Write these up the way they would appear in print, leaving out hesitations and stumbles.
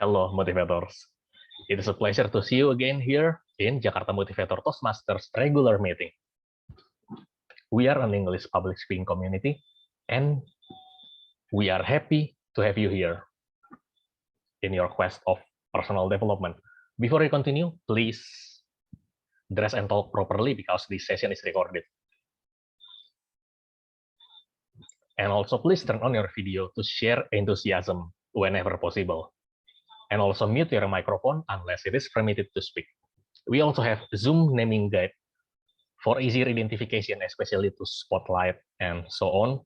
Hello, motivators. It is a pleasure to see you again here in Jakarta Motivator Toastmasters regular meeting. We are an English public speaking community, and we are happy to have you here in your quest of personal development. Before we continue, please dress and talk properly because this session is recorded. And also please turn on your video to share enthusiasm whenever possible. And also mute your microphone unless it is permitted to speak. We also have Zoom naming guide for easier identification, especially to spotlight and so on.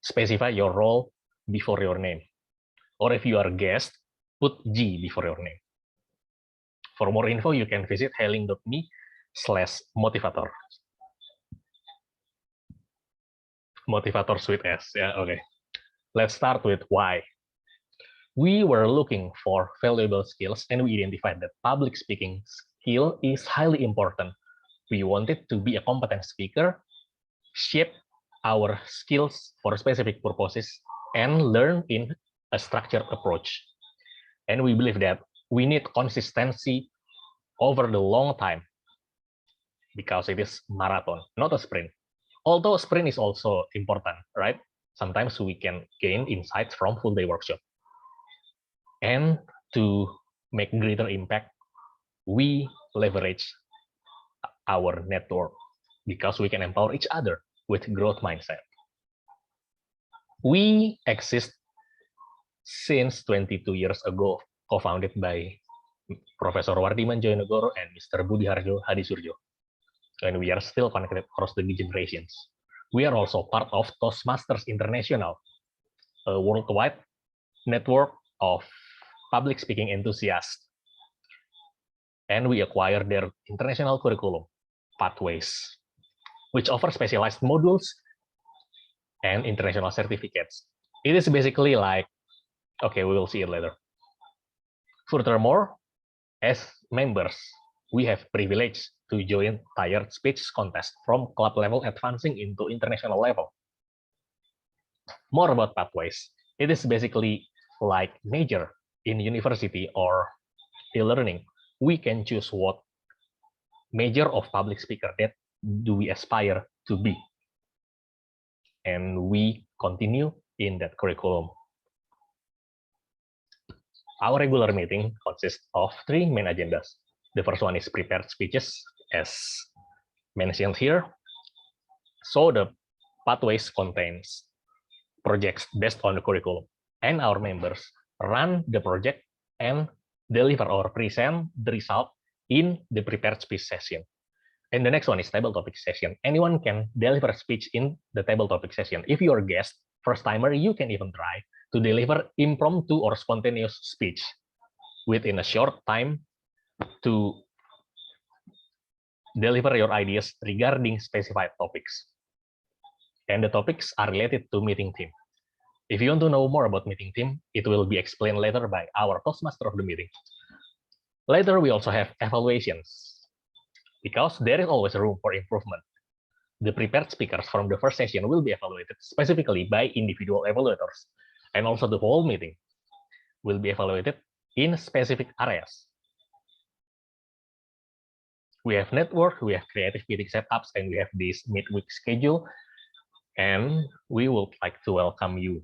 Specify your role before your name. Or if you are a guest, put G before your name. For more info, you can visit hailing.me/motivator. Motivators with S, yeah, okay. Let's start with why. We were looking for valuable skills and we identified that public speaking skill is highly important. We wanted to be a competent speaker, shape our skills for specific purposes, and learn in a structured approach. And we believe that we need consistency over the long time because it is marathon, not a sprint. Although sprint is also important, right? Sometimes we can gain insights from full day workshop. And to make greater impact, we leverage our network because we can empower each other with growth mindset. We exist since 22 years ago, co-founded by Professor Wardiman Joyonegoro and Mr. Budiharjo Hadisurjo. And we are still connected across the generations. We are also part of Toastmasters International, a worldwide network of public speaking enthusiasts. And we acquired their international curriculum, Pathways, which offer specialized modules and international certificates. It is basically like, okay, we will see it later. Furthermore, as members, we have privilege to join tiered speech contest from club level advancing into international level. More about Pathways. It is basically like major in university or e-learning. We can choose what major of public speaker that do we aspire to be. And we continue in that curriculum. Our regular meeting consists of 3 main agendas. The first one is prepared speeches, as mentioned here. So the Pathways contains projects based on the curriculum. And our members run the project and deliver or present the result in the prepared speech session. And the next one is table topic session. Anyone can deliver a speech in the table topic session. If you're a guest, first timer, you can even try to deliver impromptu or spontaneous speech within a short time to deliver your ideas regarding specified topics. And the topics are related to meeting theme. If you want to know more about meeting theme, it will be explained later by our Toastmaster of the meeting. Later, we also have evaluations because there is always room for improvement. The prepared speakers from the first session will be evaluated specifically by individual evaluators, and also the whole meeting will be evaluated in specific areas. We have network, we have creative meeting setups, and we have this midweek schedule, and we would like to welcome you.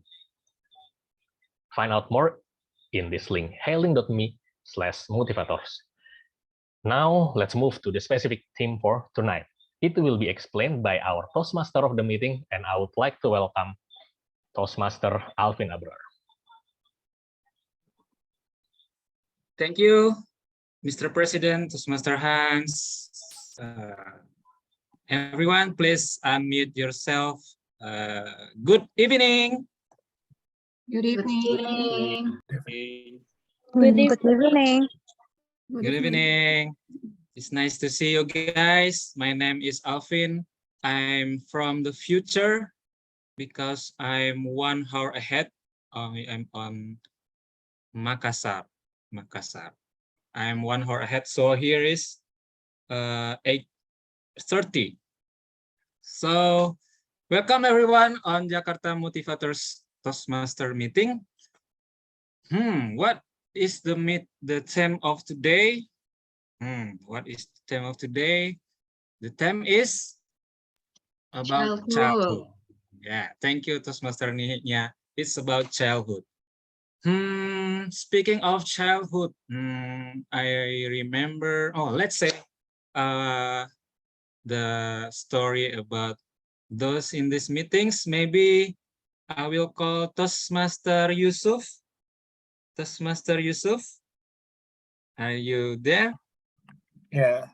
Find out more in this link, hailing.me/motivators. Now, let's move to the specific theme for tonight. It will be explained by our Toastmaster of the meeting, and I would like to welcome Toastmaster Alvin Abrar. Thank you, Mr. President, Toastmaster Hans. Everyone, please unmute yourself. Good evening. Good evening. Good evening. Good evening. It's nice to see you guys. My name is Alvin. I'm from the future because I'm 1 hour ahead. I'm on Makassar. I'm 1 hour ahead. So here is 8:30. So welcome everyone on Jakarta Motivators Toastmaster meeting. What is the theme of today? What is the theme of today? The theme is about childhood. Yeah, thank you, Toastmaster Nia. It's about childhood. Speaking of childhood, I remember, let's say the story about those in these meetings. Maybe I will call Toastmaster Yusuf. Toastmaster Yusuf, are you there? Yeah.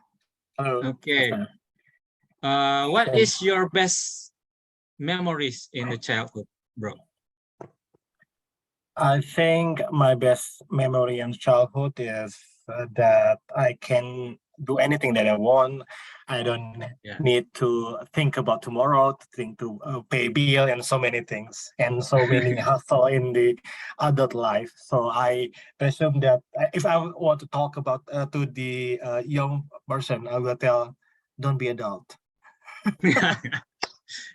Hello. Okay. What is your best memories in the childhood, bro? I think my best memory in childhood is that I can do anything that I want. I don't need to think about tomorrow, to think to pay bill and so many things and so many hustle in the adult life. So I presume that if I want to talk about to the young person, I will tell, don't be adult.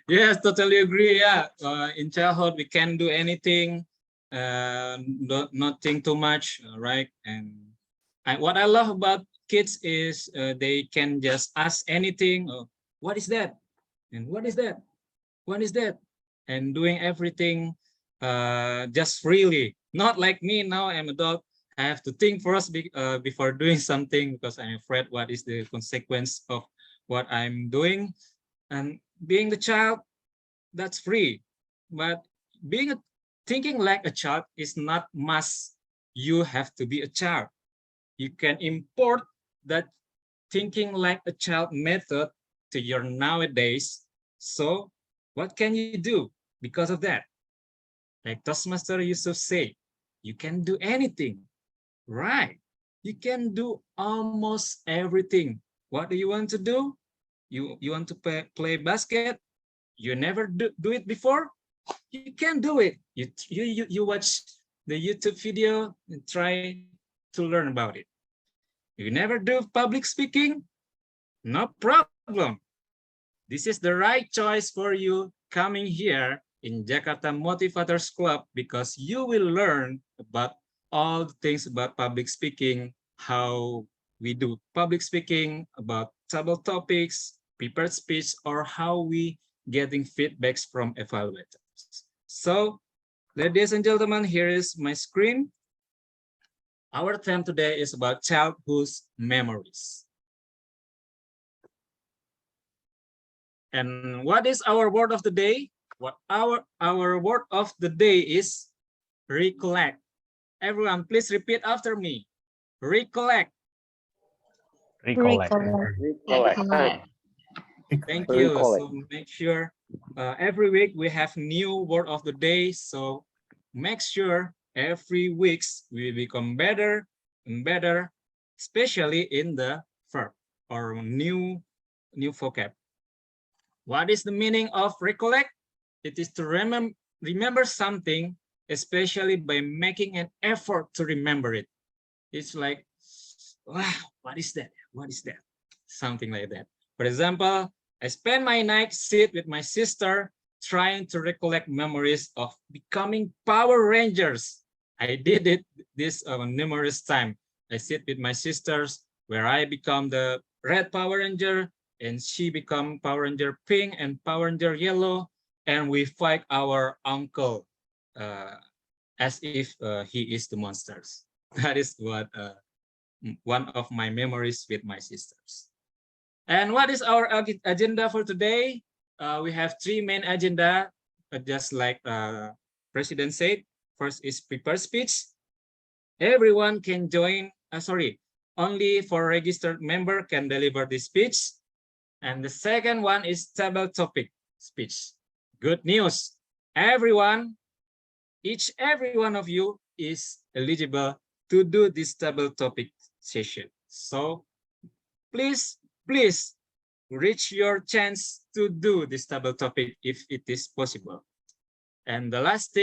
Yes, totally agree. Yeah, in childhood we can do anything, not think too much, right? And what I love about kids is they can just ask anything. What is that? And what is that? What is that? And doing everything just freely. Not like me now. I'm adult. I have to think first before doing something because I'm afraid what is the consequence of what I'm doing. And being the child, that's free. But thinking like a child is not must. You have to be a child. You can import that thinking like a child method to your nowadays. So what can you do because of that? Like Toastmaster Yusuf say, you can do anything, right? You can do almost everything. What do you want to do? You want to play basket? You never do it before? You can do it. You watch the YouTube video and try to learn about it. You never do public speaking? No problem. This is the right choice for you coming here in Jakarta Motivators Club because you will learn about all the things about public speaking, how we do public speaking, about table topics, prepared speech, or how we getting feedbacks from evaluators. So, ladies and gentlemen, here is my screen. Our theme today is about childhood memories. And what is our word of the day? What our word of the day is recollect. Everyone, please repeat after me. Recollect. Recollect. Thank you. So make sure every week we have new word of the day. So make sure every week we become better and better, especially in the verb or new vocab. What is the meaning of recollect? It is to remember something, especially by making an effort to remember it. It's like, wow, what is that? What is that? Something like that. For example, I spend my night sit with my sister trying to recollect memories of becoming Power Rangers. I did it this numerous times. I sit with my sisters where I become the red Power Ranger and she become Power Ranger pink and Power Ranger yellow, and we fight our uncle as if he is the monsters. That is what one of my memories with my sisters. And what is our agenda for today? We have three main agenda, just like President said. First is prepare speech. Everyone can join, only for registered member can deliver this speech. And the second one is table topic speech. Good news, everyone, every one of you is eligible to do this table topic session. So please reach your chance to do this table topic if it is possible. And the last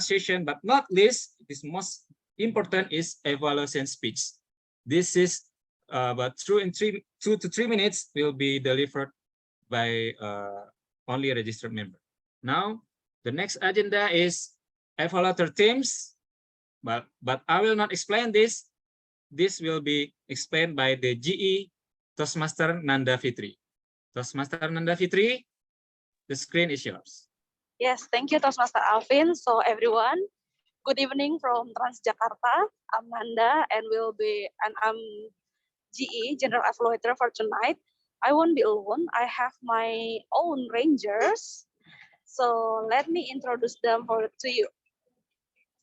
session, but not least, is most important is evaluation speech. This is about 2 to 3 minutes will be delivered by only a registered member. Now, the next agenda is evaluator teams. but I will not explain this. This will be explained by the GE Toastmaster Nanda Fitri. Toastmaster Nanda Fitri, the screen is yours. Yes, thank you, Toastmaster Alvin. So everyone, good evening from Transjakarta. I'm Nanda, and I'm GE General Evaluator for tonight. I won't be alone. I have my own rangers. So let me introduce them to you.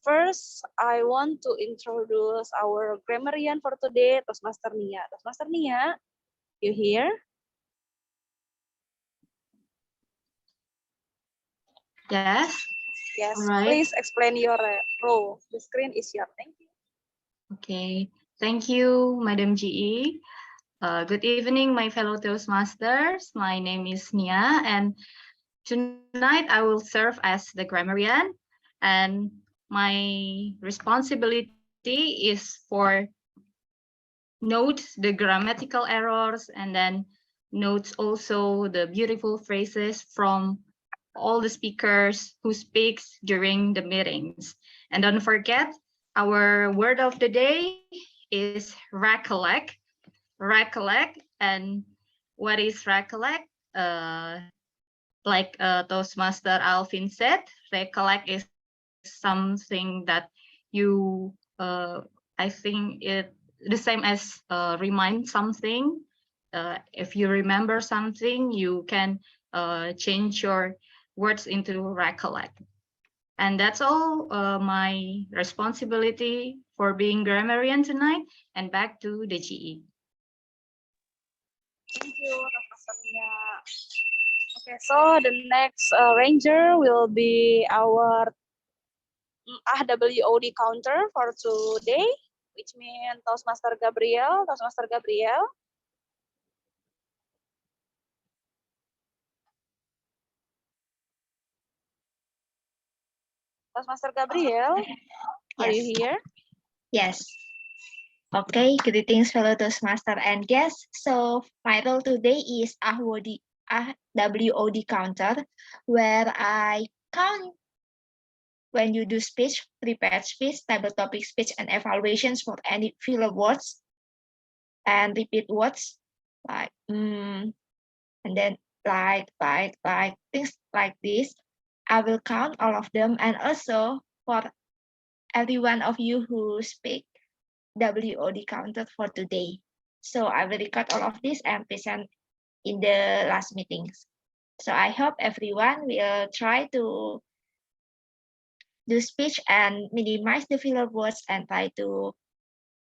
First, I want to introduce our grammarian for today, Toastmaster Nia. Toastmaster Nia, you here? Yes. Yes, Alright. please explain your role. The screen is yours. Thank you. Okay. Thank you, Madam GE. Good evening, my fellow Toastmasters. My name is Nia, and tonight I will serve as the grammarian. And my responsibility is for note the grammatical errors and then notes also the beautiful phrases from all the speakers who speaks during the meetings. And don't forget, our word of the day is recollect. Recollect. And what is recollect? Like Toastmaster Alvin said, recollect is something that you, I think it the same as remind something. If you remember something, you can change your words into recollect. And that's all my responsibility for being grammarian tonight. And back to the GE. Thank you, Toastmaster Nia. Okay, so the next ranger will be our AWOD counter for today, which means Toastmaster Gabriel. Toastmaster Gabriel. Toastmaster Gabriel, are you here? Yes. Okay, greetings fellow Toastmaster and guests. So my role today is AWOD counter, where I count when you do speech, prepared speech, table topic speech, and evaluations for any filler words and repeat words like and then like things like this. I will count all of them, and also for every one of you who speak WOD counter for today. So I will record all of this and present in the last meetings. So I hope everyone will try to do speech and minimize the filler words and try to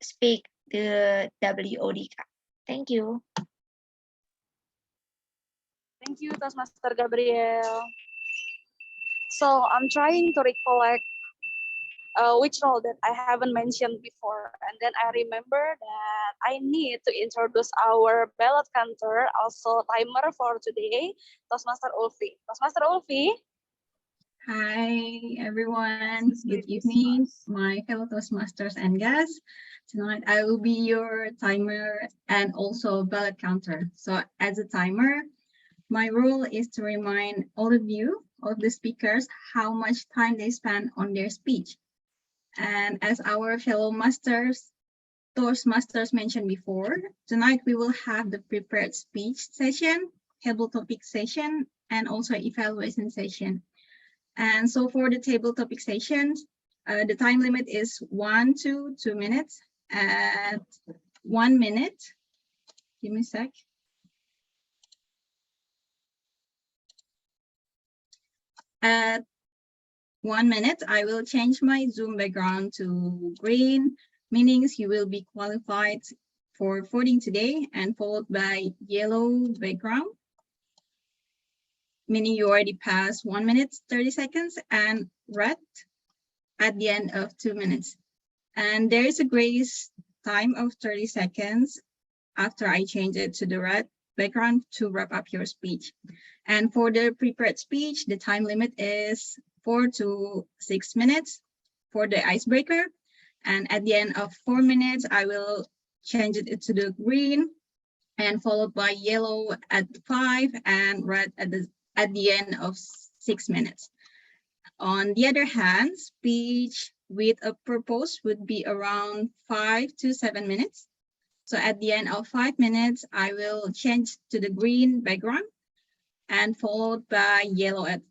speak the WOD. Thank you. Thank you, Toastmaster Gabriel. So I'm trying to recollect which role that I haven't mentioned before. And then I remember that I need to introduce our ballot counter, also timer for today, Toastmaster Ulfi. Toastmaster Ulfi. Hi, everyone. Good evening, my fellow Toastmasters and guests. Tonight, I will be your timer and also ballot counter. So as a timer, my role is to remind all of you, all of the speakers, how much time they spend on their speech. And as our fellow Toastmasters mentioned before, tonight we will have the prepared speech session, table topic session, and also evaluation session. And so for the table topic sessions, the time limit is 1 to 2 minutes. At 1 minute, give me a sec. At 1 minute, I will change my Zoom background to green, meaning you will be qualified for voting today, and followed by yellow background, meaning you already passed 1 minute, 30 seconds, and red at the end of 2 minutes. And there is a grace time of 30 seconds after I change it to the red background to wrap up your speech. And for the prepared speech, the time limit is 4 to 6 minutes for the icebreaker. And at the end of 4 minutes, I will change it to the green, and followed by yellow at 5 and red at the end of 6 minutes. On the other hand, speech with a purpose would be around 5 to 7 minutes. So at the end of 5 minutes, I will change to the green background and followed by yellow at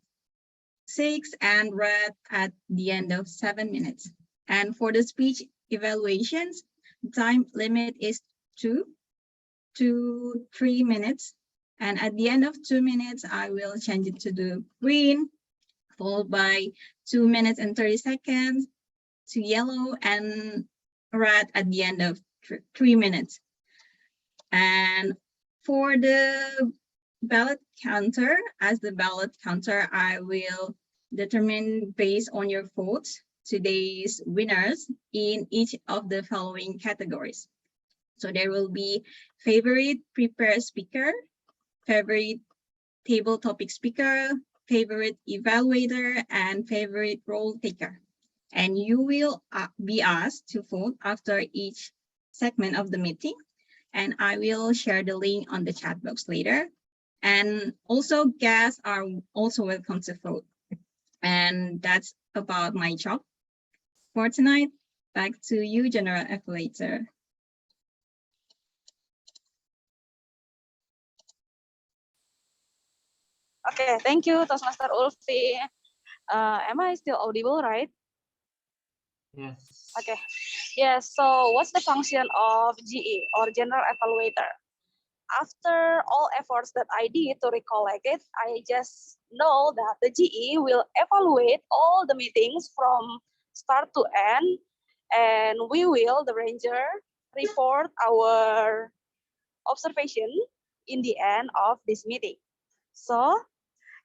6 and red at the end of 7 minutes. And for the speech evaluations, time limit is 2 to 3 minutes. And at the end of 2 minutes, I will change it to the green, followed by 2 minutes and 30 seconds to yellow and red at the end of 3 minutes. And for the ballot counter, as the ballot counter, I will determine based on your votes today's winners in each of the following categories. So there will be favorite prepared speaker, favorite table topic speaker, favorite evaluator, and favorite role taker. And you will be asked to vote after each segment of the meeting. And I will share the link on the chat box later. And also guests are also welcome to vote. And that's about my job for tonight. Back to you, General Evaluator. Okay, thank you, Toastmaster Ulfi. Am I still audible, right? Yes. Okay. Yes, so what's the function of GE or General Evaluator? After all efforts that I did to recollect it, I just know that the GE will evaluate all the meetings from start to end, and we will, the ranger, report our observation in the end of this meeting. So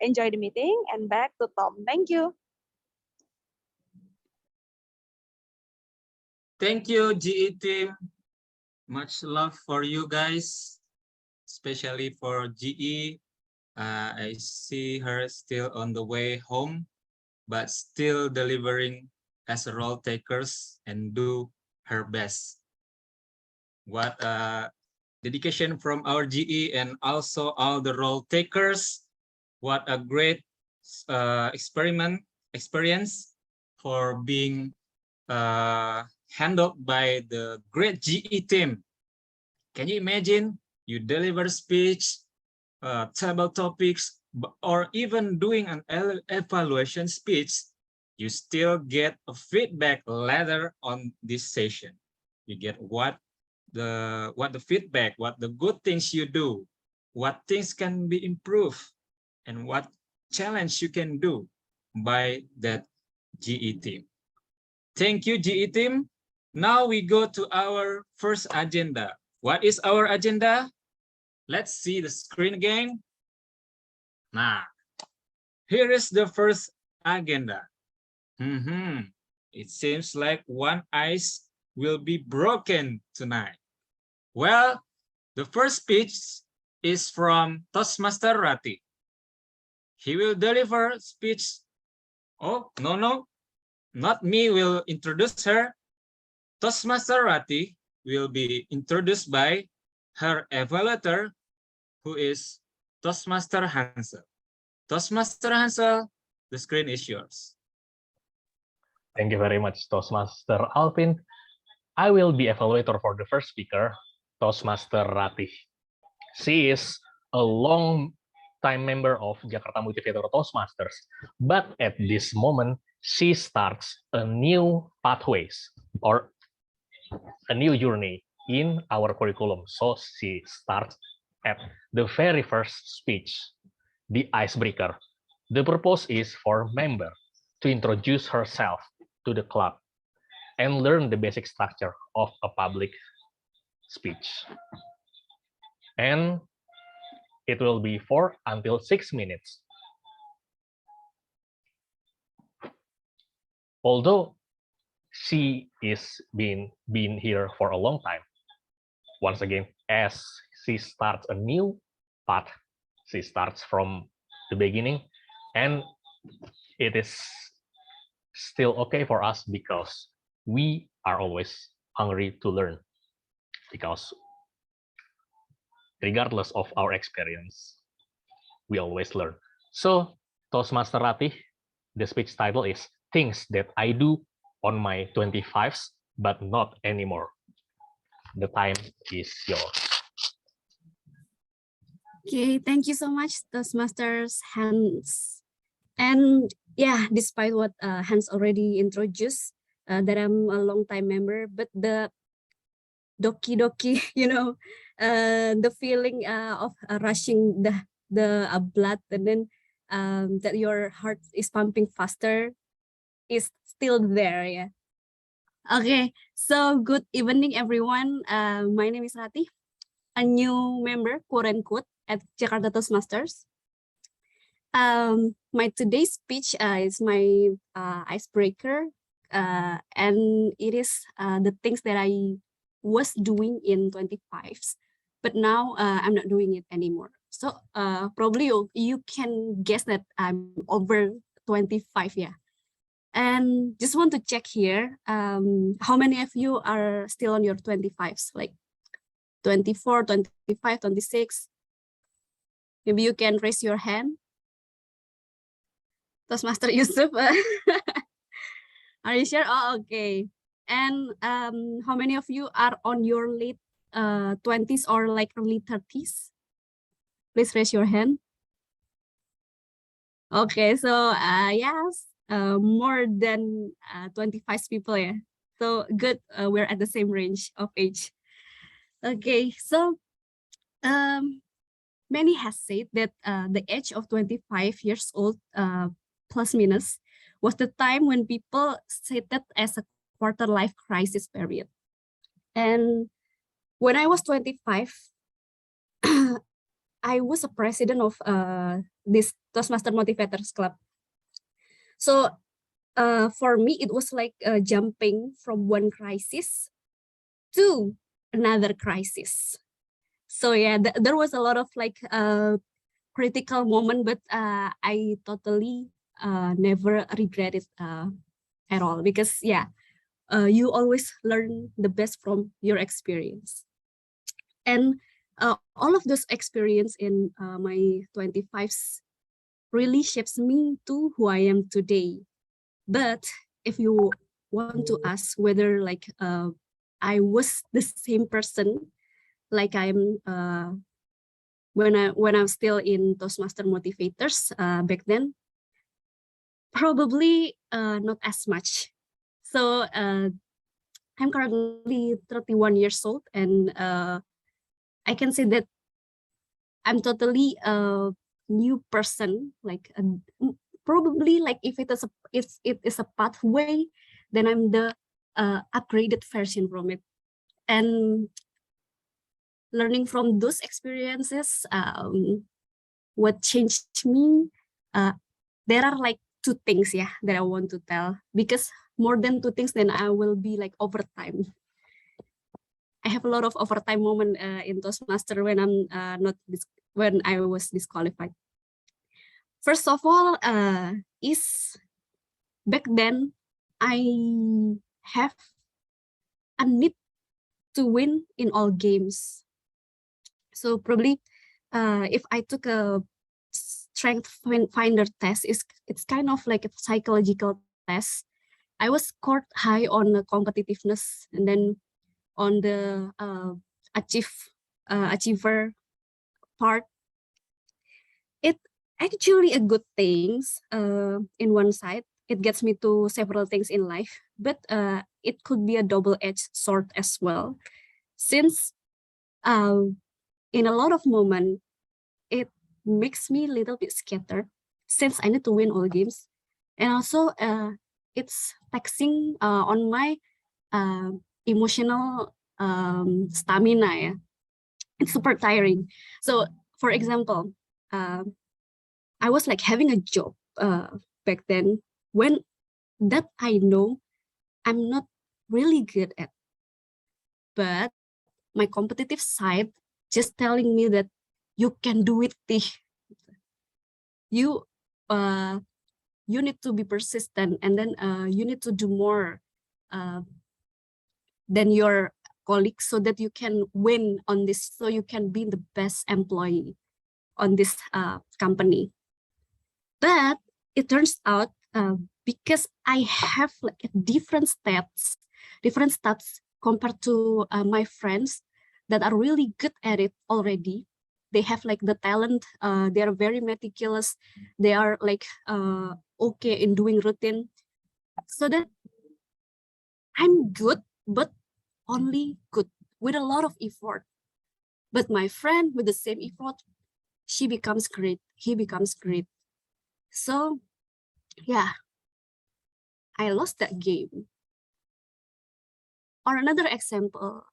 enjoy the meeting and back to Tom. Thank you. Thank you, GE team. Much love for you guys, especially for GE. I see her still on the way home, but still delivering as role takers and do her best. What dedication from our GE and also all the role takers. What a great experience for being handled by the great GE team. Can you imagine you deliver speech, table topics, or even doing an evaluation speech, you still get a feedback later on this session. You get what the feedback, what the good things you do, what things can be improved, and what challenge you can do by that GE team. Thank you, GE team. Now we go to our first agenda. What is our agenda? Let's see the screen again. Nah, here is the first agenda. It seems like one ice will be broken tonight. Well, the first speech is from Toastmaster Rati. He will deliver speech. Oh, no, not me will introduce her. Toastmaster Rati will be introduced by her evaluator, who is Toastmaster Hansel. Toastmaster Hansel, the screen is yours. Thank you very much, Toastmaster Alvin. I will be evaluator for the first speaker, Toastmaster Rati. She is a long-time member of Jakarta Motivator Toastmasters, but at this moment, she starts a new pathways or a new journey in our curriculum. So she starts at the very first speech, the icebreaker. The purpose is for member to introduce herself to the club and learn the basic structure of a public speech. And it will be 4 until 6 minutes. Although she is been here for a long time, once again, as she starts a new path, she starts from the beginning, and it is still okay for us because we are always hungry to learn, because regardless of our experience, we always learn. So, Toastmaster Rati, the speech title is Things That I Do on my 25s, but not anymore. The time is yours. Okay, thank you so much, Toastmasters Hans. And yeah, despite what Hans already introduced, that I'm a long time member, but the doki, the feeling of rushing the blood, and then that your heart is pumping faster is still there. Yeah. Okay, so good evening, everyone. My name is Rati, a new member, quote unquote, at Jakarta Toastmasters. My today's speech is my icebreaker, and it is the things that I was doing in 25s, but now I'm not doing it anymore. So probably you can guess that I'm over 25, yeah. And just want to check here, how many of you are still on your 25s, like 24, 25, 26? Maybe you can raise your hand. Toastmaster Yusuf, are you sure? Oh, okay. And how many of you are on your late 20s or like early 30s? Please raise your hand. Okay, so yes, more than 25 people, yeah. So good, we're at the same range of age. Okay, so many has said that the age of 25 years old, plus minus, was the time when people said that as a quarter life crisis period. And when I was 25, I was a president of this Toastmaster Motivators Club. So for me, it was like jumping from one crisis to another crisis. So yeah, there was a lot of like critical moment, but I totally never regret it at all, because yeah, you always learn the best from your experience. And all of those experience in my 25s really shapes me to who I am today. But if you want to ask whether like I was the same person like I'm when I'm still in Toastmaster Motivators back then, probably not as much. So I'm currently 31 years old, and I can say that I'm totally a new person. Like probably like if it is a pathway, then I'm the upgraded version from it. And learning from those experiences, what changed me, there are like two things, yeah, that I want to tell, because more than two things, then I will be like overtime. I have a lot of overtime moment in Toastmaster when I'm when I was disqualified. First of all, is back then I have a need to win in all games. So probably if I took a strength finder test, it's kind of like a psychological test. I was scored high on the competitiveness, and then on the achiever part. It actually a good things in one side. It gets me to several things in life, but it could be a double-edged sword as well, since in a lot of moments it makes me a little bit scattered, since I need to win all games, and also it's taxing on my emotional stamina. Yeah, it's super tiring. So for example, I was like having a job back then when that I know I'm not really good at, but my competitive side just telling me that you can do it, you need to be persistent, and then you need to do more than your colleagues so that you can win on this, so you can be the best employee on this company. But it turns out because I have like different stats compared to my friends that are really good at it already. They have like the talent, they are very meticulous, they are like okay in doing routine. So that I'm good, but only good with a lot of effort. But my friend with the same effort, she becomes great, he becomes great. So yeah, I lost that game. Or another example,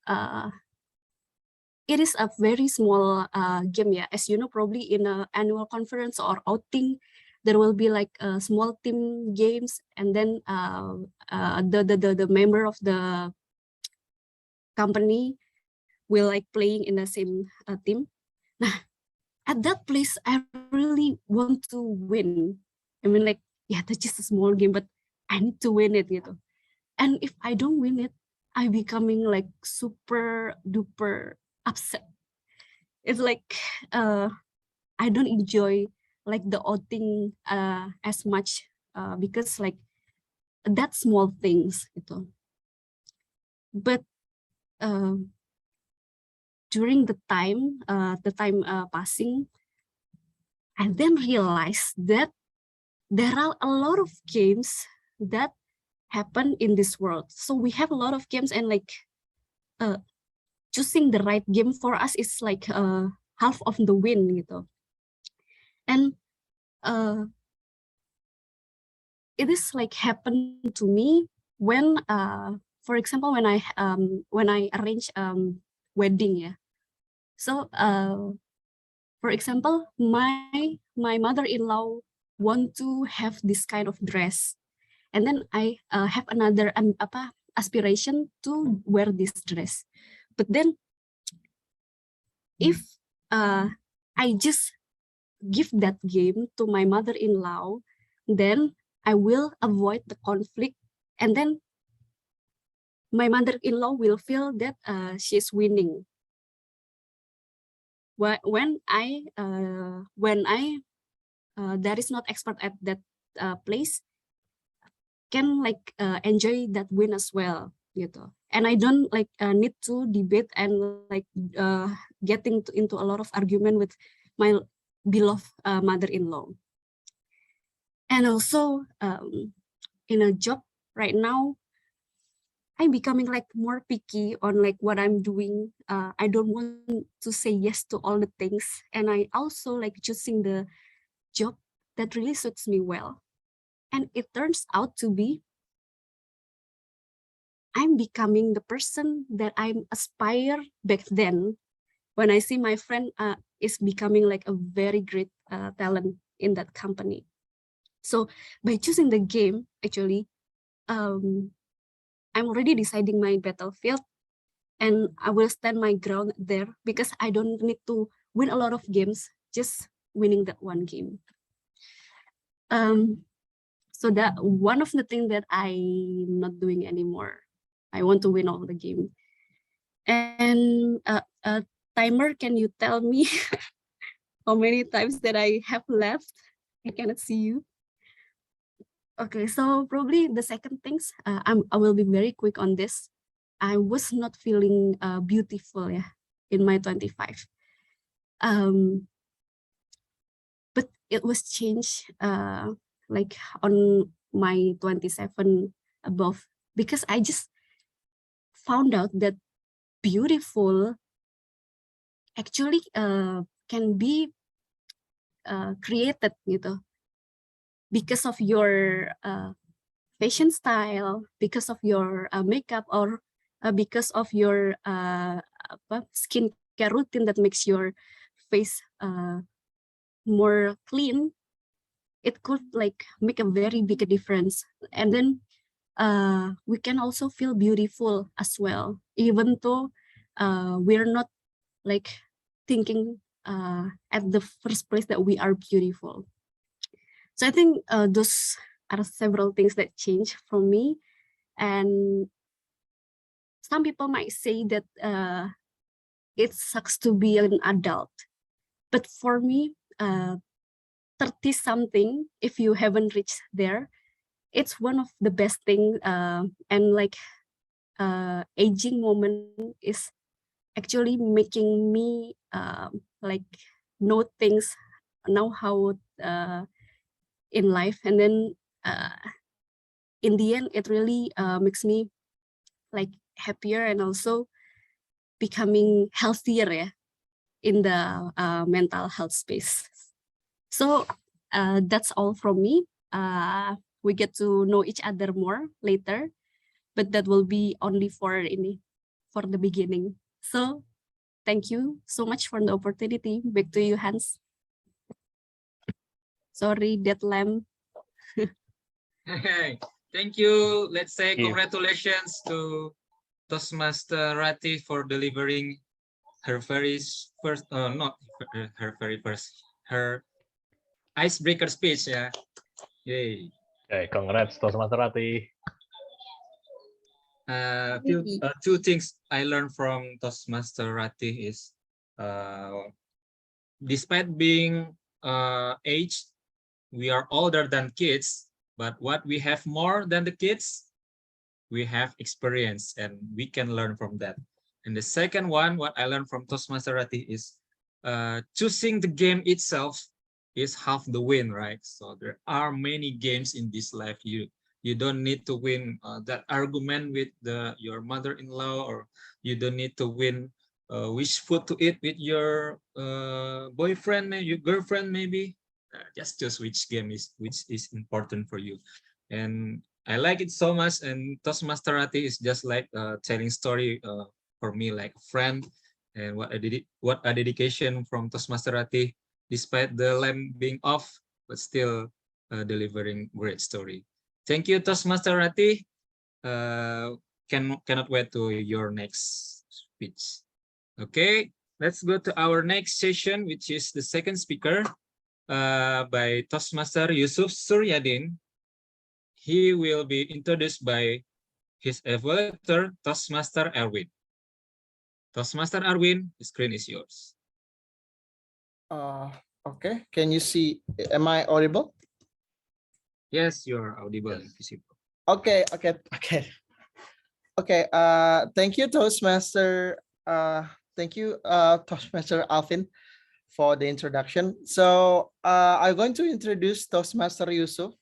it is a very small game, yeah. As you know, probably in an annual conference or outing, there will be like small team games, and then the member of the company will like playing in the same team. Nah, at that place, I really want to win. I mean, like, yeah, that's just a small game, but I need to win it, gitu. And if I don't win it, I becoming like super duper upset. It's like I don't enjoy like the outing as much because like that small things, gitu. But during the time passing, I then realized that there are a lot of games that happen in this world. So we have a lot of games, and like choosing the right game for us is like half of the win, gitu. And it is like happened to me when, for example, when I arrange wedding, yeah. So for example, my mother-in-law want to have this kind of dress, and then I have another aspiration to wear this dress. But then if I just give that game to my mother-in-law, then I will avoid the conflict, and then my mother-in-law will feel that she's winning. When I that is not expert at that place can like enjoy that win as well, gitu. And I don't like need to debate and like getting into a lot of argument with my beloved mother-in-law. And also in a job right now, I'm becoming like more picky on like what I'm doing. I don't want to say yes to all the things, and I also like choosing the job that really suits me well. And it turns out to be I'm becoming the person that I'm aspire back then when I see my friend is becoming like a very great talent in that company. So by choosing the game, actually, I'm already deciding my battlefield, and I will stand my ground there because I don't need to win a lot of games, just winning that one game. So that one of the things that I'm not doing anymore. I want to win all the game. And timer, can you tell me how many times that I have left? I cannot see you. Okay, so probably the second things, I will be very quick on this. I was not feeling beautiful, yeah, in my 25. But it was changed like on my 27 above, because I just found out that beautiful actually can be created, gitu, because of your fashion style, because of your makeup, or because of your skincare routine that makes your face more clean. It could like make a very big difference. And then we can also feel beautiful as well, even though we're not like thinking at the first place that we are beautiful. So I think those are several things that change for me. And some people might say that it sucks to be an adult. But for me, 30 something, if you haven't reached there, it's one of the best thing, and like aging moment is actually making me like know things, know how in life, and then in the end it really makes me like happier and also becoming healthier, yeah, in the mental health space. So that's all from me. We get to know each other more later, but that will be only for the beginning. So thank you so much for the opportunity. Back to you, Hans. Sorry, that lamb. Hey, thank you. Let's say Thank you. congratulations to Toastmaster Rati for delivering her very first, not her very first, her icebreaker speech. Yeah, yay. Okay, congrats Toastmaster Rati. Two things I learned from Toastmaster Rati is, despite being aged, we are older than kids, but what we have more than the kids, we have experience and we can learn from that. And the second one, what I learned from Toastmaster Rati is choosing the game itself is half the win, right? So there are many games in this life. You don't need to win that argument with your mother-in-law, or you don't need to win which food to eat with your boyfriend, maybe your girlfriend, maybe. Just choose which game is important for you. And I like it so much. And Toastmaster Rati is just like telling story for me, like a friend. And what a dedication from Toastmaster Rati, despite the lamp being off, but still delivering great story. Thank you, Toastmaster Rati. Cannot wait to your next speech. Okay, let's go to our next session, which is the second speaker by Toastmaster Yusuf Suryadin. He will be introduced by his evaluator, Toastmaster Erwin. Toastmaster Erwin, the screen is yours. Okay, can you see, am I audible? Yes, you're audible and visible. Okay. Thank you, Toastmaster. Thank you, Toastmaster Alvin, for the introduction. So I'm going to introduce Toastmaster Yusuf.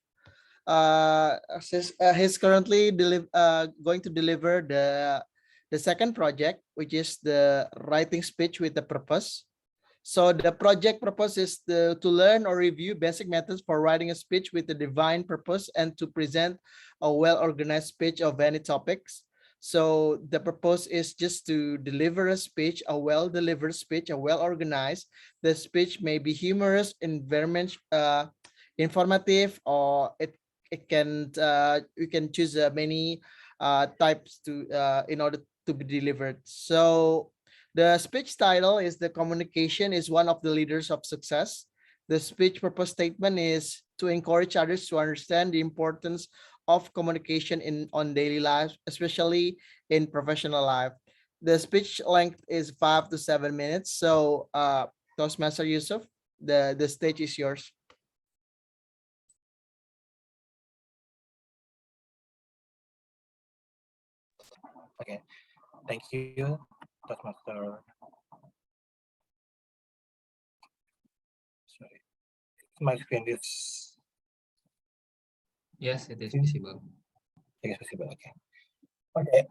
He's currently going to deliver the second project, which is the writing speech with a purpose. So the project purpose is to learn or review basic methods for writing a speech with a divine purpose and to present a well-organized speech of any topics. So the purpose is just to deliver a speech, a well-delivered speech, a well-organized. The speech may be humorous, informative, or it can we can choose many types to in order to be delivered. So the speech title is "The Communication is One of the Leaders of Success." The speech purpose statement is to encourage others to understand the importance of communication on daily life, especially in professional life. The speech length is 5 to 7 minutes. So Toastmaster Yusuf, the stage is yours. Okay, thank you, Toastmaster. Sorry, my screen is. Yes, it is visible. It is visible. Okay. Okay.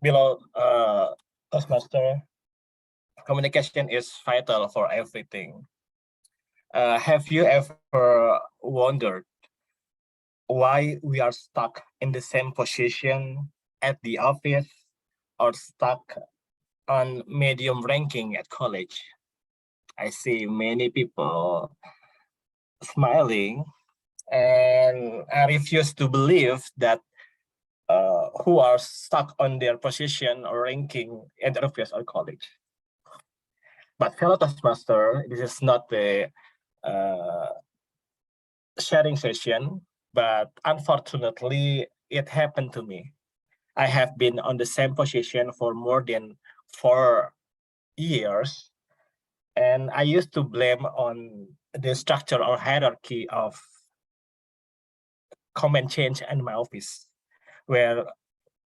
Below, Toastmaster, communication is vital for everything. Have you ever wondered why we are stuck in the same position at the office or stuck on medium ranking at college? I see many people smiling, and I refuse to believe that who are stuck on their position or ranking at the office or college. But fellow Toastmaster, this is not a sharing session, but unfortunately, it happened to me. I have been on the same position for more than 4 years, and I used to blame on the structure or hierarchy of comment change in my office, where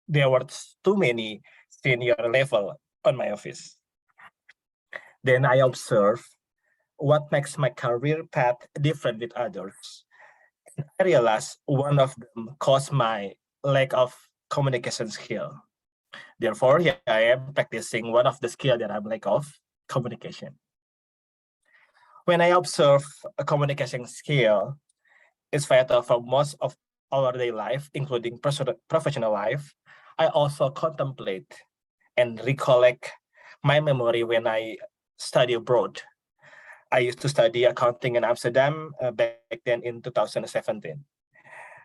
there were too many senior level on my office. Then I observe what makes my career path different with others. I realized one of them caused my lack of communication skill. Therefore, here I am practicing one of the skill that I'm lack of, communication. When I observe a communication skill, it's vital for most of our daily life, including professional life. I also contemplate and recollect my memory when I study abroad. I used to study accounting in Amsterdam back then in 2017.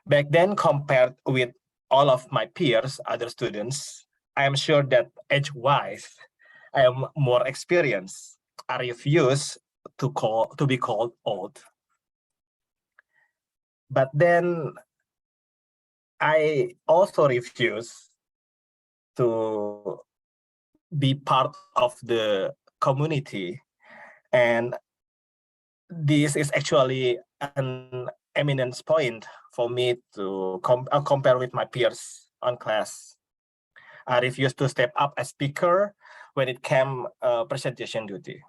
Back then, compared with all of my peers, other students, I am sure that age-wise, I am more experienced. I refuse to be called old. But then I also refuse to be part of the community. And this is actually an eminence point for me to compare with my peers on class. I refuse to step up as speaker when it came presentation duty.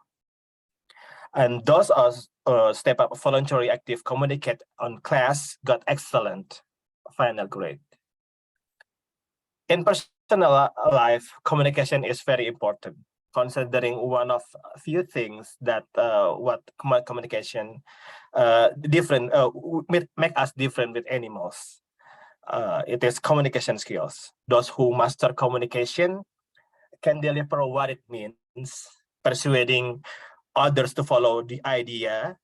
And those are step up voluntary active communicate on class got excellent final grade. In personal life, communication is very important, considering one of few things that what communication different make us different with animals. It is communication skills. Those who master communication can deliver what it means, persuading others to follow the idea,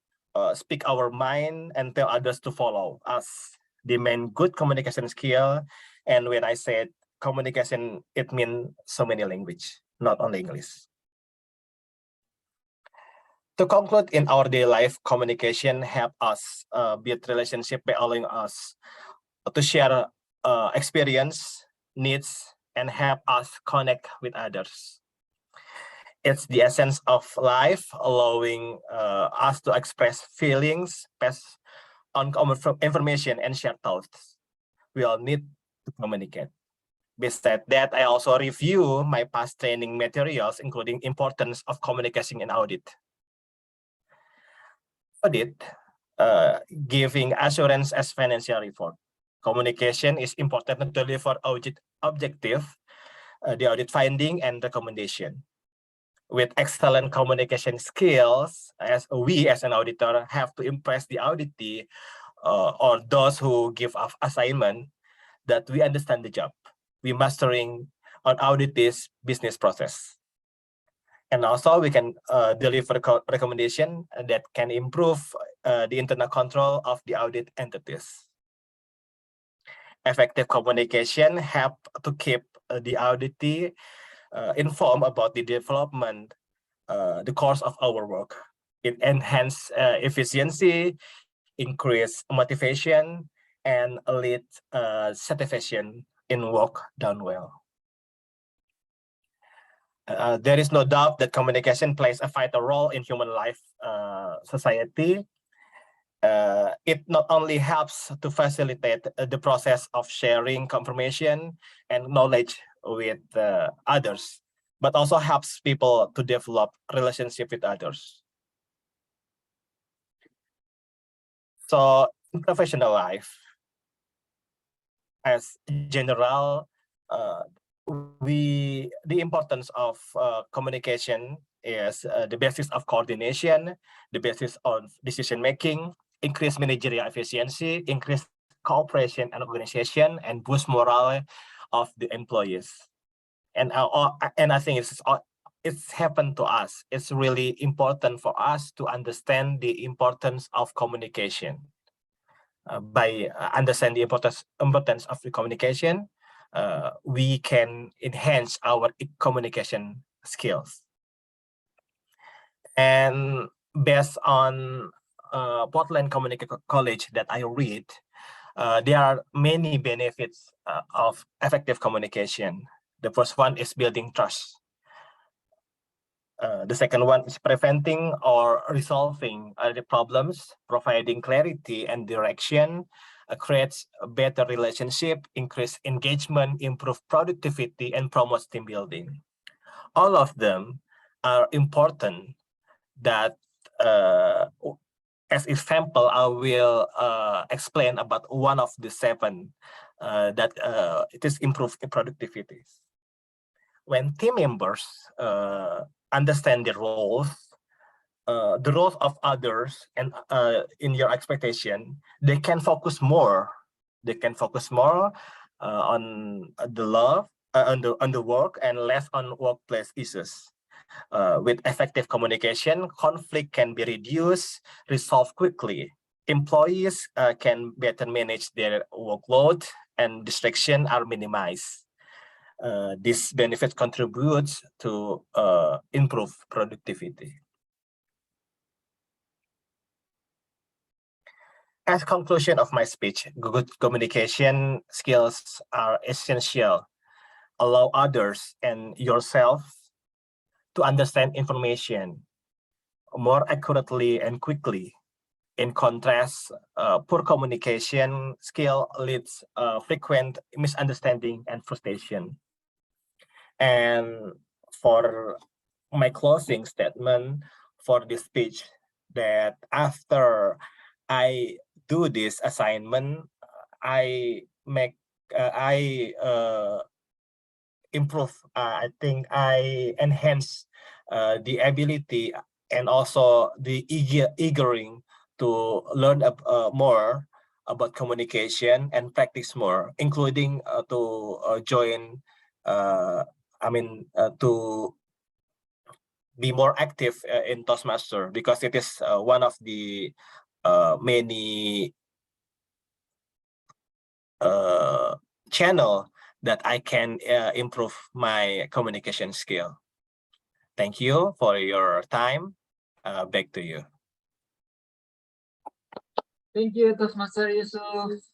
speak our mind, and tell others to follow us. They mean good communication skill. And when I said communication, it means so many language, not only English. To conclude, in our daily life, communication help us build relationship by allowing us to share experience, needs, and help us connect with others. It's the essence of life, allowing us to express feelings, pass on information, and share thoughts. We all need to communicate. Besides that, I also review my past training materials, including importance of communication in audit. Audit, giving assurance as financial report. Communication is important not only for audit objective, the audit finding and recommendation. With excellent communication skills, as we as an auditor have to impress the auditee or those who give us assignment that we understand the job. We mastering on auditee's business process. And also we can deliver recommendation that can improve the internal control of the audit entities. Effective communication help to keep the auditee informed about the development, the course of our work. It enhance efficiency, increase motivation, and lead satisfaction in work done well. There is no doubt that communication plays a vital role in human life society. It not only helps to facilitate the process of sharing information and knowledge with others, but also helps people to develop relationship with others. So in professional life, as general, the importance of communication is the basis of coordination, the basis of decision making, increase managerial efficiency, increase cooperation and organization, and boost morale of the employees. And I think it's happened to us. It's really important for us to understand the importance of communication. By understanding the importance of the communication, we can enhance our communication skills. And based on Portland Communication College that I read, there are many benefits of effective communication. The first one is building trust. The second one is preventing or resolving the problems, providing clarity and direction, creates a better relationship, increase engagement, improve productivity, and promotes team building. All of them are important that as example, I will explain about one of the 7 that it is improved productivity. When team members understand their roles, the roles of others, and in your expectation, they can focus more. They can focus more on the love, on the work, and less on workplace issues. With effective communication, conflict can be reduced, resolved quickly. Employees can better manage their workload, and distraction are minimized. This benefit contributes to improve productivity. As conclusion of my speech, good communication skills are essential. Allow others and yourself to understand information more accurately and quickly. In contrast, poor communication skill leads frequent misunderstanding and frustration. And for my closing statement for this speech, that after I do this assignment, I improve. I think I enhance the ability and also the eagering to learn more about communication and practice more, including to join. To be more active in Toastmaster, because it is one of the many channel that I can improve my communication skill. Thank you for your time. Back to you. Thank you, Toastmaster Yusuf.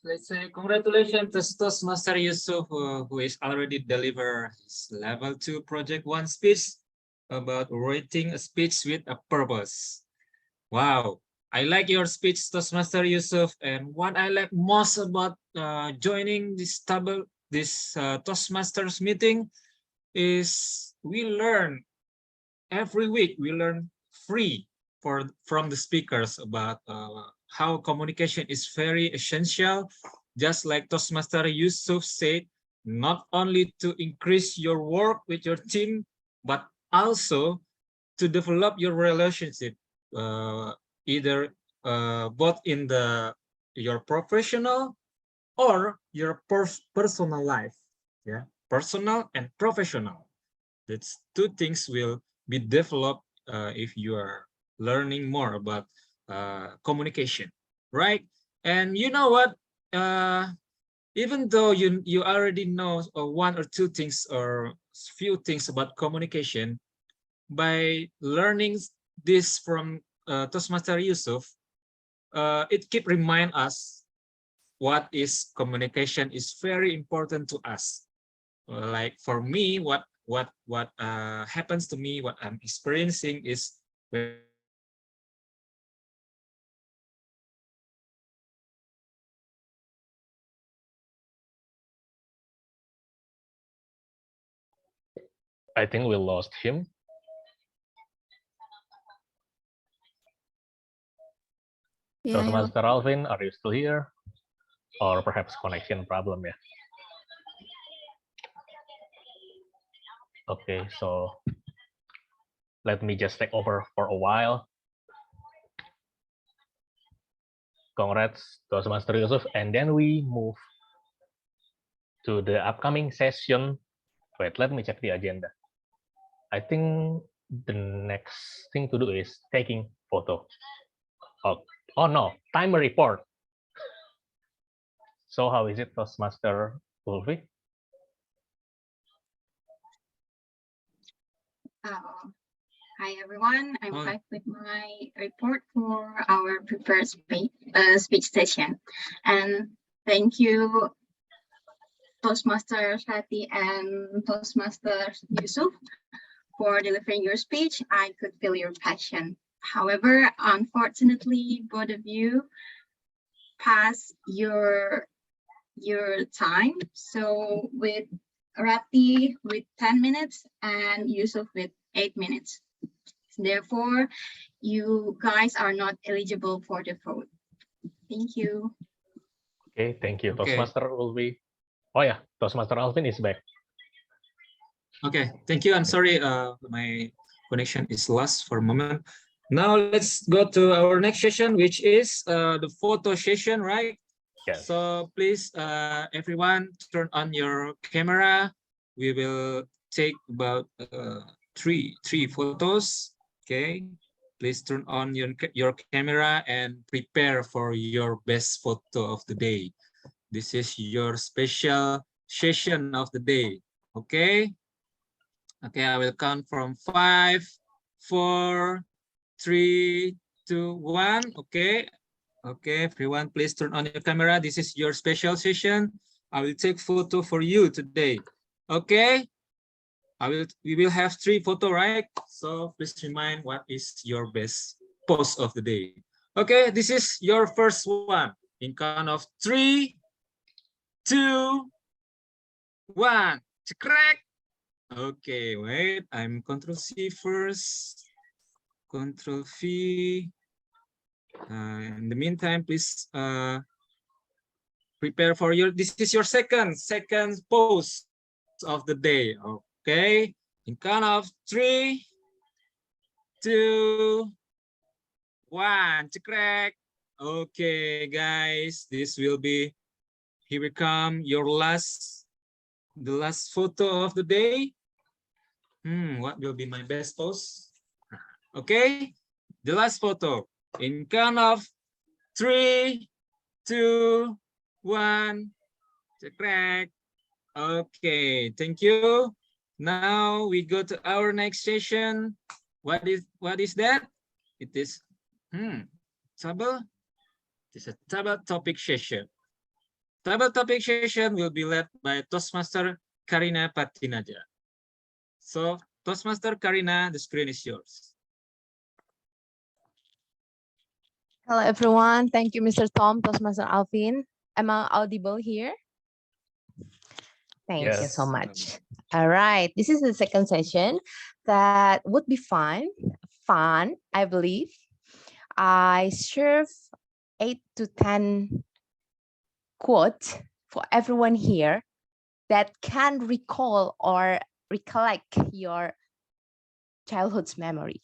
Let's say congratulations to Toastmaster Yusuf, who is already delivered his level 2 project 1 speech about writing a speech with a purpose. Wow, I like your speech, Toastmaster Yusuf. And what I like most about joining this Toastmasters meeting is we learn every week. We learn free from the speakers about how communication is very essential. Just like Toastmaster Yusuf said, not only to increase your work with your team, but also to develop your relationship, either both in your professional or your personal life. Yeah, personal and professional. That's 2 things will be developed if you are learning more about communication, right? And you know what? Even though you already know 1 or 2 things or few things about communication, by learning this from Toastmaster Yusuf, it keep remind us what is communication is very important to us. Like for me, what happens to me, what I'm experiencing is I think we lost him. Yeah, Toastmaster Alvin, are you still here? Or perhaps connection problem, yeah. Okay, so let me just take over for a while. Congrats, Toastmaster Yusuf. And then we move to the upcoming session. Wait, let me check the agenda. I think the next thing to do is taking photo. Oh no, timer report. So how is it, Toastmaster Ulfi? Hi everyone, I'm back with my report for our prepared speech session. And thank you, Toastmaster Shati and Toastmaster Yusuf, for delivering your speech. I could feel your passion. However, unfortunately, both of you pass your time. So with Rati with 10 minutes and Yusuf with 8 minutes. Therefore, you guys are not eligible for the vote. Thank you. Okay, thank you. Okay. Toastmaster will be. Oh yeah, Toastmaster Alvin is back. Okay, thank you. I'm sorry, my connection is lost for a moment. Now let's go to our next session, which is the photo session, right? Yes. So please, everyone, turn on your camera. We will take about three photos. Okay, please turn on your camera and prepare for your best photo of the day. This is your special session of the day. Okay. Okay, I will count from 5, 4, 3, 2, 1. Okay. Okay, everyone, please turn on your camera. This is your special session. I will take photo for you today. Okay. We will have 3 photo, right? So please remind what is your best pose of the day. Okay, this is your first one. In count of 3, 2, 1. Crack. Okay, wait. I'm Control C first. Control V. In the meantime, please prepare for this is your second pose of the day. Okay, in count of 3, 2, 1. Crack. Okay, guys, this will be, here we come, the last photo of the day. What will be my best pose? Okay, the last photo. In count of 3, 2, 1. Crack. Okay, thank you. Now we go to our next session. What is that? It is table. It is a table topic session. Table topic session will be led by Toastmaster Karina Patinaja. So Toastmaster Karina, the screen is yours. Hello, everyone. Thank you, Mr. Tom, Toastmaster Alvin. Am I audible here? Thank you so much. All right. This is the second session that would be fun, I believe. I serve 8 to 10 quotes for everyone here that can recall or recollect your childhood's memory.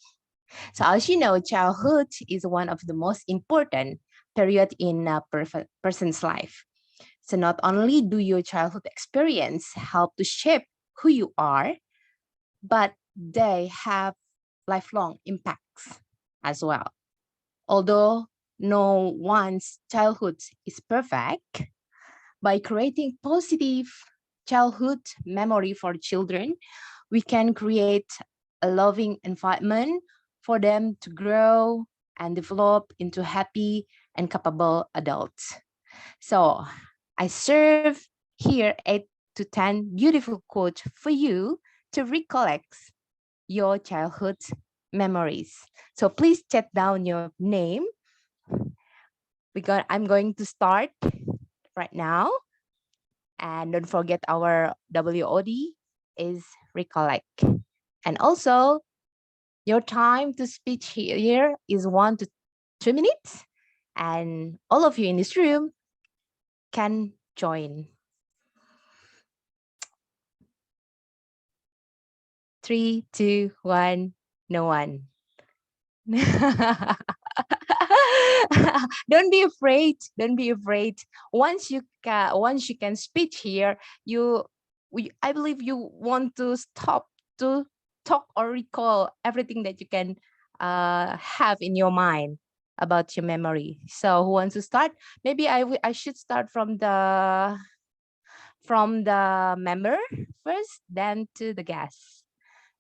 So as you know, childhood is one of the most important period in a person's life. So not only do your childhood experience help to shape who you are, but they have lifelong impacts as well. Although no one's childhood is perfect, by creating positive childhood memory for children, we can create a loving environment for them to grow and develop into happy and capable adults. So I serve here 8 to 10 beautiful quotes for you to recollect your childhood memories. So please jot down your name. I'm going to start right now. And don't forget our WOD is recollect. And also, your time to speak here is 1 to 2 minutes. And all of you in this room can join. 3, 2, 1, no one. Don't be afraid. Don't be afraid. Once you can speak here, I believe you want to stop to talk or recall everything that you can have in your mind about your memory. So who wants to start? Maybe I should start from the member first, then to the guest.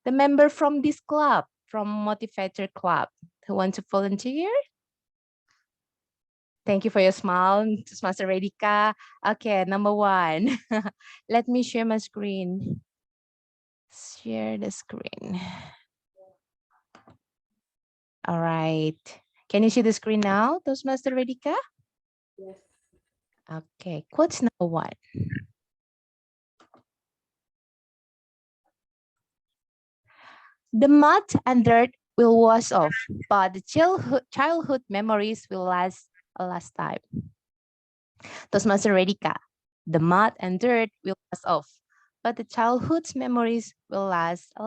The member from this club, from Motivator Club, who wants to volunteer? Thank you for your smile, Master Radhika. Okay, number 1. Let me share my screen. Share the screen. All right. Can you see the screen now, Toastmaster Radhika? Yes. Okay, quotes number 1. The mud and dirt will wash off, but the childhood memories will last a lifetime. Toastmaster Redika. The mud and dirt will wash off, but the childhood's memories will last a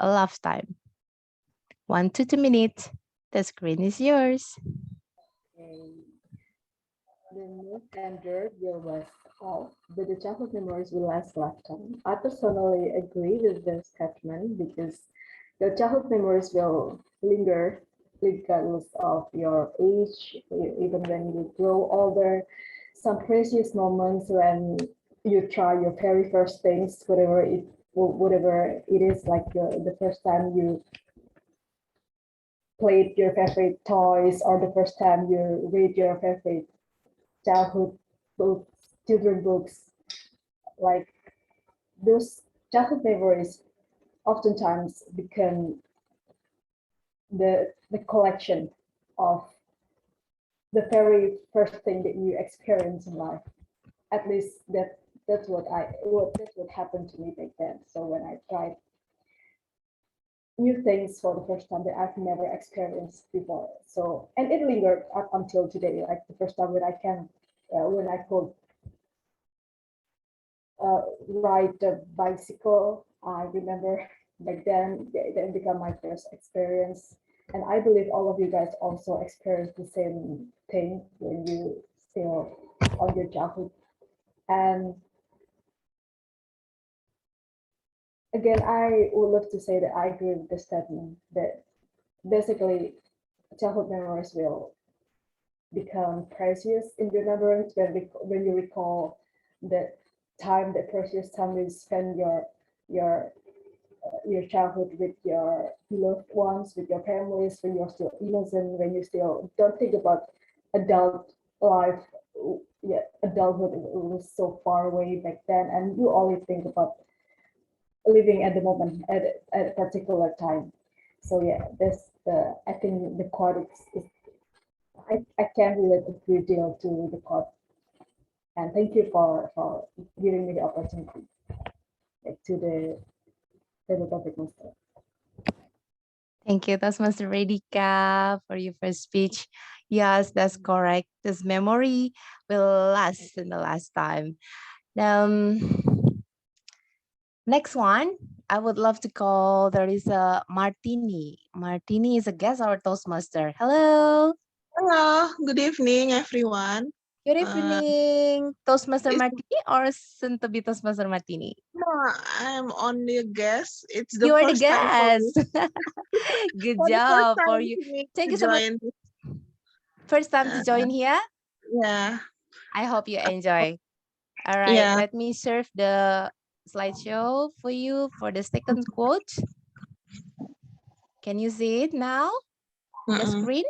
lifetime. 1 to 2 minutes. The screen is yours. Okay. The mud and dirt will wash off, but the childhood memories will last a lifetime. I personally agree with this statement because your childhood memories will linger regardless of your age, even when you grow older. Some precious moments when you try your very first things, whatever it is, like the first time you played your favorite toys, or the first time you read your favorite childhood books, children books, like those childhood memories oftentimes become the collection of the very first thing that you experience in life. At least that's what happened to me back then. So when I tried new things for the first time that I've never experienced before. So, and it lingered up until today, like the first time when I could ride a bicycle. I remember back then that became my first experience. And I believe all of you guys also experienced the same thing when you still on your childhood. And again, I would love to say that I agree with the statement that basically childhood memories will become precious in remembrance when you recall that time, that precious time you spend your childhood with your loved ones, with your families, when you're still innocent, when you still don't think about adult life. Yeah, adulthood was so far away back then, and you only think about living at the moment at a particular time. So yeah, that's the I think the quote is I can relate a great deal to the quote. And thank you for giving me the opportunity to the topic master. Thank you, Toastmaster Redika, for your first speech. Yes, that's correct. This memory will last in the last time. Next one, I would love to call, there is a Martini. Martini is a guest or Toastmaster. Hello. Hello, good evening, everyone. Good evening, Toastmaster it's- Martini or soon to be Toastmaster Martini? No, I'm only a guest. It's the You are the first time for me. guest. Good For the first job for time you. to me Thank to you so much. join. First time to join here. Yeah, I hope you enjoy. All right, yeah. let me serve the slideshow for you for the second quote. Can you see it now? The screen?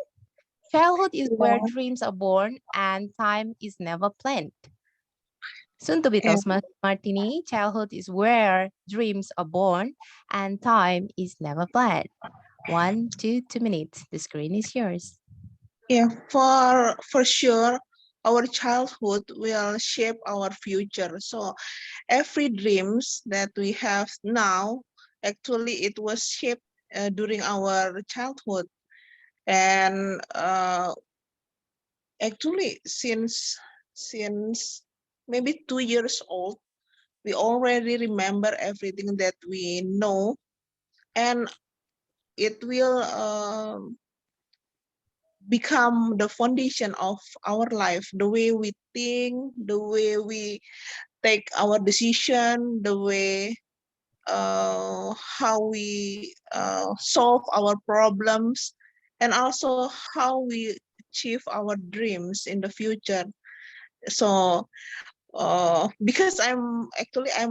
Childhood is where dreams are born and time is never planned. Soon to be Toastmaster Martini, childhood is where dreams are born and time is never planned. 1 to 2 minutes. The screen is yours. Yeah, for sure, our childhood will shape our future. So every dreams that we have now, actually it was shaped during our childhood. And actually since maybe 2 years old, we already remember everything that we know, and it will become the foundation of our life, the way we think, the way we take our decision, the way how we solve our problems, and also how we achieve our dreams in the future. So because I'm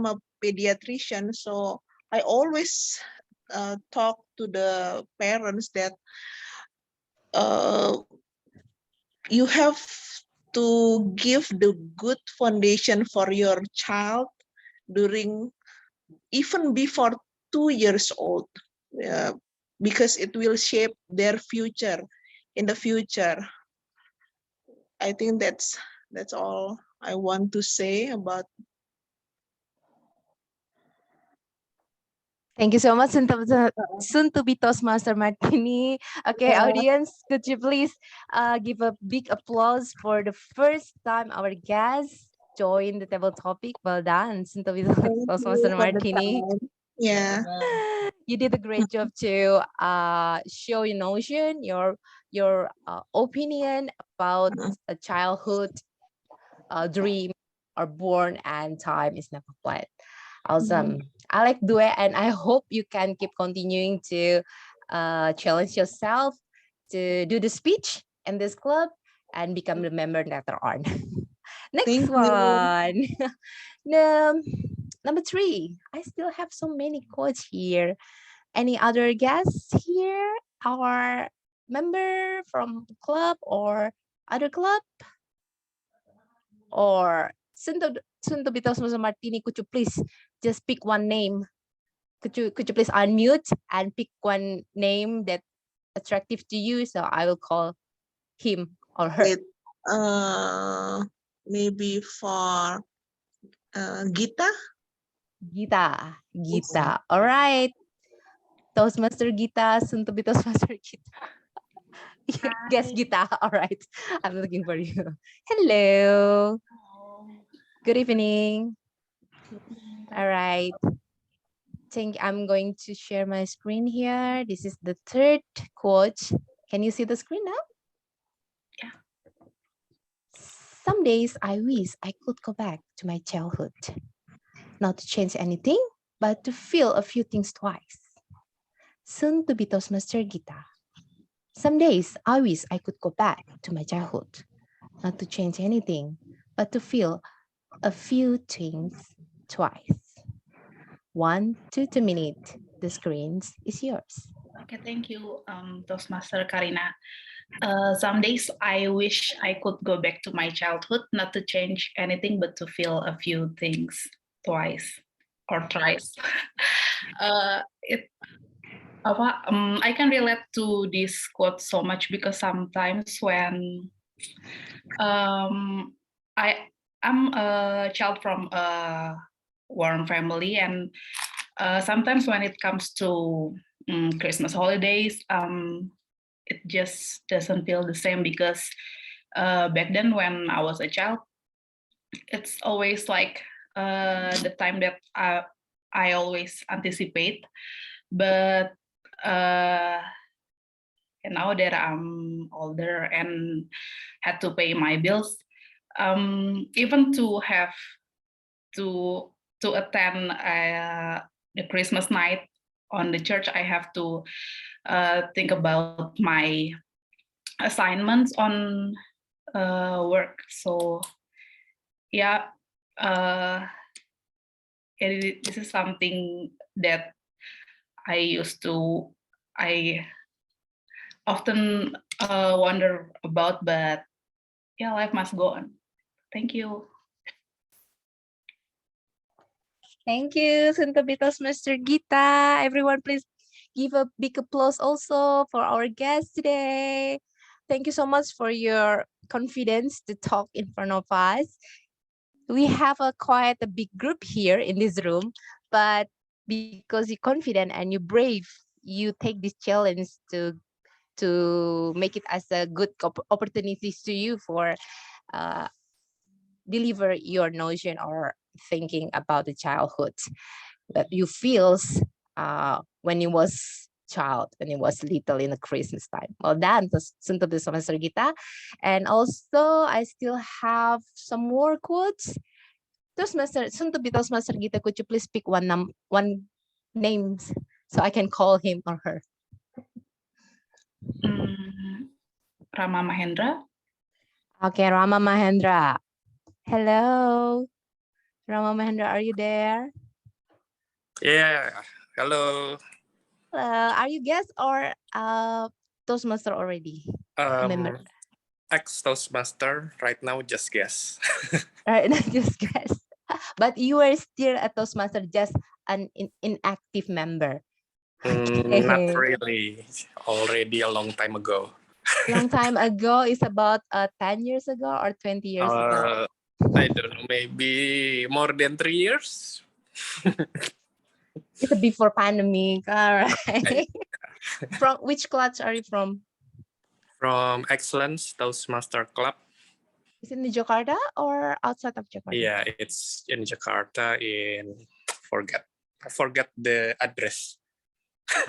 a pediatrician, so I always talk to the parents that you have to give the good foundation for your child during even before 2 years old, because it will shape their future in the future. I think that's all I want to say about. Thank you so much, soon to be Toastmaster Martini. Okay, audience, could you please give a big applause for the first time our guest joined the table topic. Well done, soon to be Toastmaster Martini. Yeah. You did a great job to show your notion, your opinion about a childhood dream or born and time is never flat. Awesome. I like do it, and I hope you can keep continuing to challenge yourself to do the speech in this club and become a member later on. Next one. Number 3. I still have so many quotes here. Any other guests here? Our member from club or other club? Or soon to be Toastmaster Martini, could you please just pick one name? Could you please unmute and pick one name that attractive to you? So I will call him or her. Wait, maybe for Gita. Gita. All right. Toastmaster Gita, soon to be Toastmaster Gita. Guess Gita. All right. I'm looking for you. Hello. Good evening. All right. I'm going to share my screen here. This is the 3rd quote. Can you see the screen now? Yeah. Some days I wish I could go back to my childhood. Not to change anything, but to feel a few things twice. Soon to be Toastmaster Gita. Some days I wish I could go back to my childhood. Not to change anything, but to feel a few things twice. 1 to 2 minutes. The screen is yours. Okay, thank you, Toastmaster Karina. Some days I wish I could go back to my childhood, not to change anything, but to feel a few things twice or thrice. I can relate to this quote so much because sometimes when I'm a child from a warm family, and sometimes when it comes to Christmas holidays, it just doesn't feel the same because back then when I was a child, it's always like the time that I always anticipate. But now that I'm older and had to pay my bills, even to have to attend the Christmas night on the church, I have to think about my assignments on work. So yeah, this is something that I often wonder about, but yeah, life must go on. Thank you. Thank you, soon to be Toastmaster Gita. Everyone, please give a big applause also for our guest today. Thank you so much for your confidence to talk in front of us. We have quite a big group here in this room, but because you're confident and you're brave, you take this challenge to make it as a good opportunities to you for deliver your notion or thinking about the childhood that you feels when you was child, when you was little in the Christmas time. Well done, soon to be Toastmaster Gita. And also I still have some more quotes. Soon to be Toastmaster Gita, could you please pick one name so I can call him or her? Rama Mahendra. Okay, Rama Mahendra. Hello, Rama Mahendra, are you there? Yeah, hello. Are you guest or Toastmaster already? Ex-Toastmaster, right now just guess. Right, not just guess. But you are still a Toastmaster, just an inactive member. Not really, already a long time ago. Long time ago is about 10 years ago or 20 years ago? I don't know, maybe more than 3 years. It's before pandemic. All right. From which class are you from? From Excellence Toastmaster Club. Is it in Jakarta or outside of Jakarta? Yeah, it's in Jakarta. I forget the address.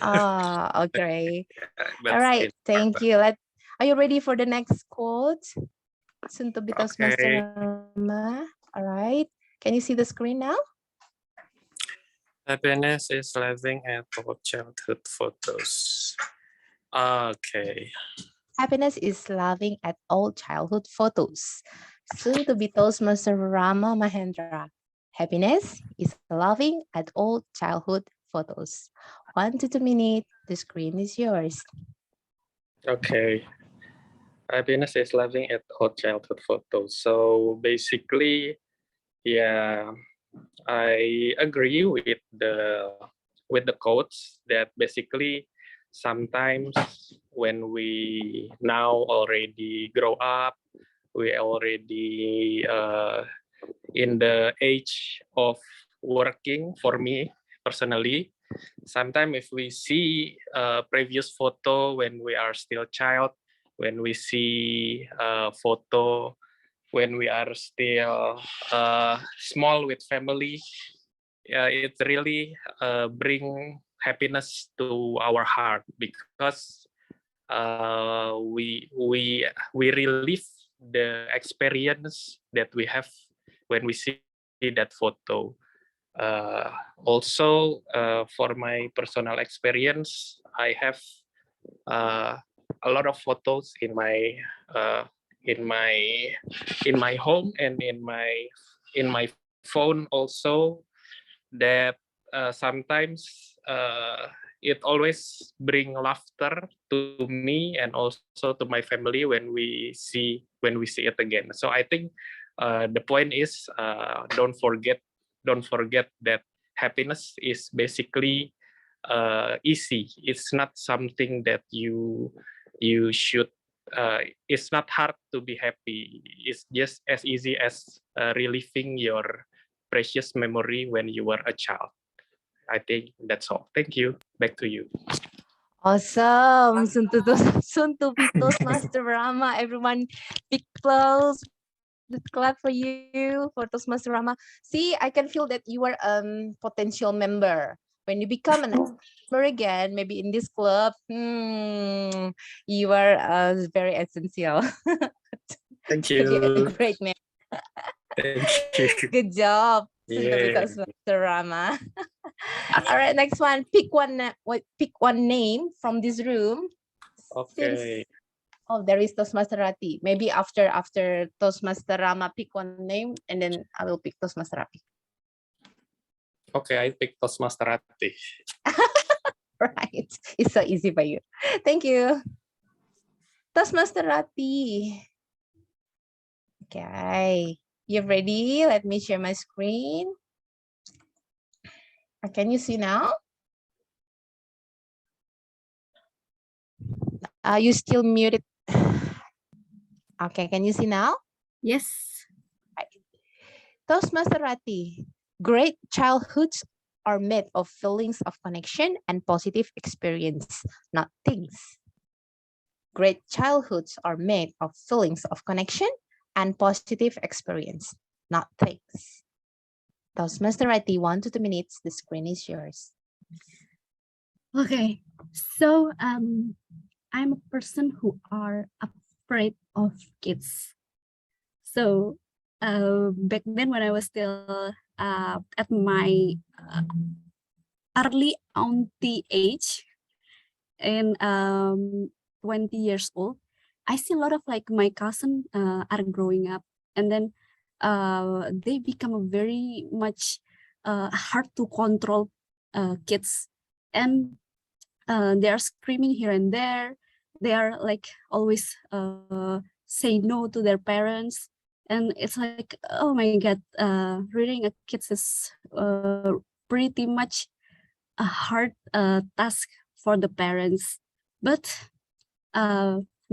Oh, okay. But All right. in Thank Jakarta. you. Are you ready for the next quote? Soon to be Toastmaster Rama. All right. Can you see the screen now? Happiness is laughing at old childhood photos. Okay. Happiness is laughing at old childhood photos. Soon to be Toastmaster Rama Mahendra. Happiness is laughing at old childhood photos. 1 to 2 minutes. The screen is yours. Okay. Happiness is laughing at old childhood photos. So basically, yeah, I agree with the quotes that basically sometimes when we now already grow up, we already in the age of working. For me personally, sometimes if we see a previous photo when we are still child, when we see a photo when we are still small with family, it really bring happiness to our heart, because we relive the experience that we have when we see that photo. Also, for my personal experience, I have a lot of photos in my home and in my phone also, that sometimes it always bring laughter to me and also to my family when we see it again. So I think the point is, don't forget that happiness is basically easy. It's not something that you should. It's not hard to be happy. It's just as easy as reliving your precious memory when you were a child. I think that's all. Thank you. Back to you. Awesome. Soon to be Toastmaster Rama. Everyone, big applause. Let's clap for you, for Toastmaster Rama. See, I can feel that you are a potential member. When you become a member again, maybe in this club, you are very essential. Thank To be a you. great man. Thank you. Good job, Yeah. Toastmaster Rama. All right, next one. Pick one name from this room. Okay. Oh, there is Toastmaster Rati. Maybe after Toastmaster Rama, pick one name, and then I will pick Toastmaster Rati. Okay, I pick Toastmaster Rati. Right, it's so easy for you. Thank you, Toastmaster Rati. Okay, you ready? Let me share my screen. Can you see now? Are you still muted? Okay, can you see now? Yes. Right. Toastmaster Rati, great childhoods are made of feelings of connection and positive experience, not things. Great childhoods are made of feelings of connection and positive experience, not things. Toastmaster Rati, 1 to 2 minutes. The screen is yours. Okay, so I'm a person who are afraid of kids. So back then when I was still at my early auntie age, and 20 years old, I see a lot of like my cousin are growing up, and then they become very much hard to control kids, and they are screaming here and there. They are like always say no to their parents, and it's like, oh my god, rearing a kid is pretty much a hard task for the parents. But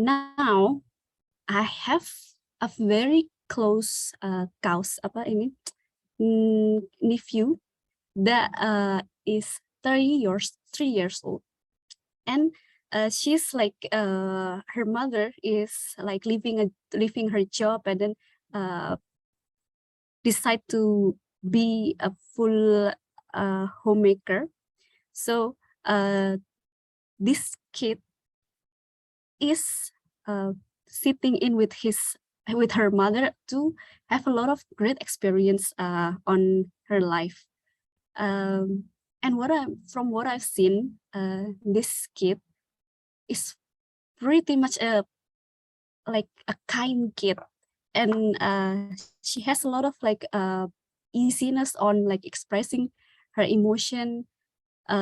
now I have a very close nephew that is 3 years old, and she's like her mother is like leaving her job and then decide to be a full homemaker. So this kid is sitting in with her mother to have a lot of great experience on her life. And from what I've seen, this kid is pretty much like a kind kid, and she has a lot of like easiness on like expressing her emotion.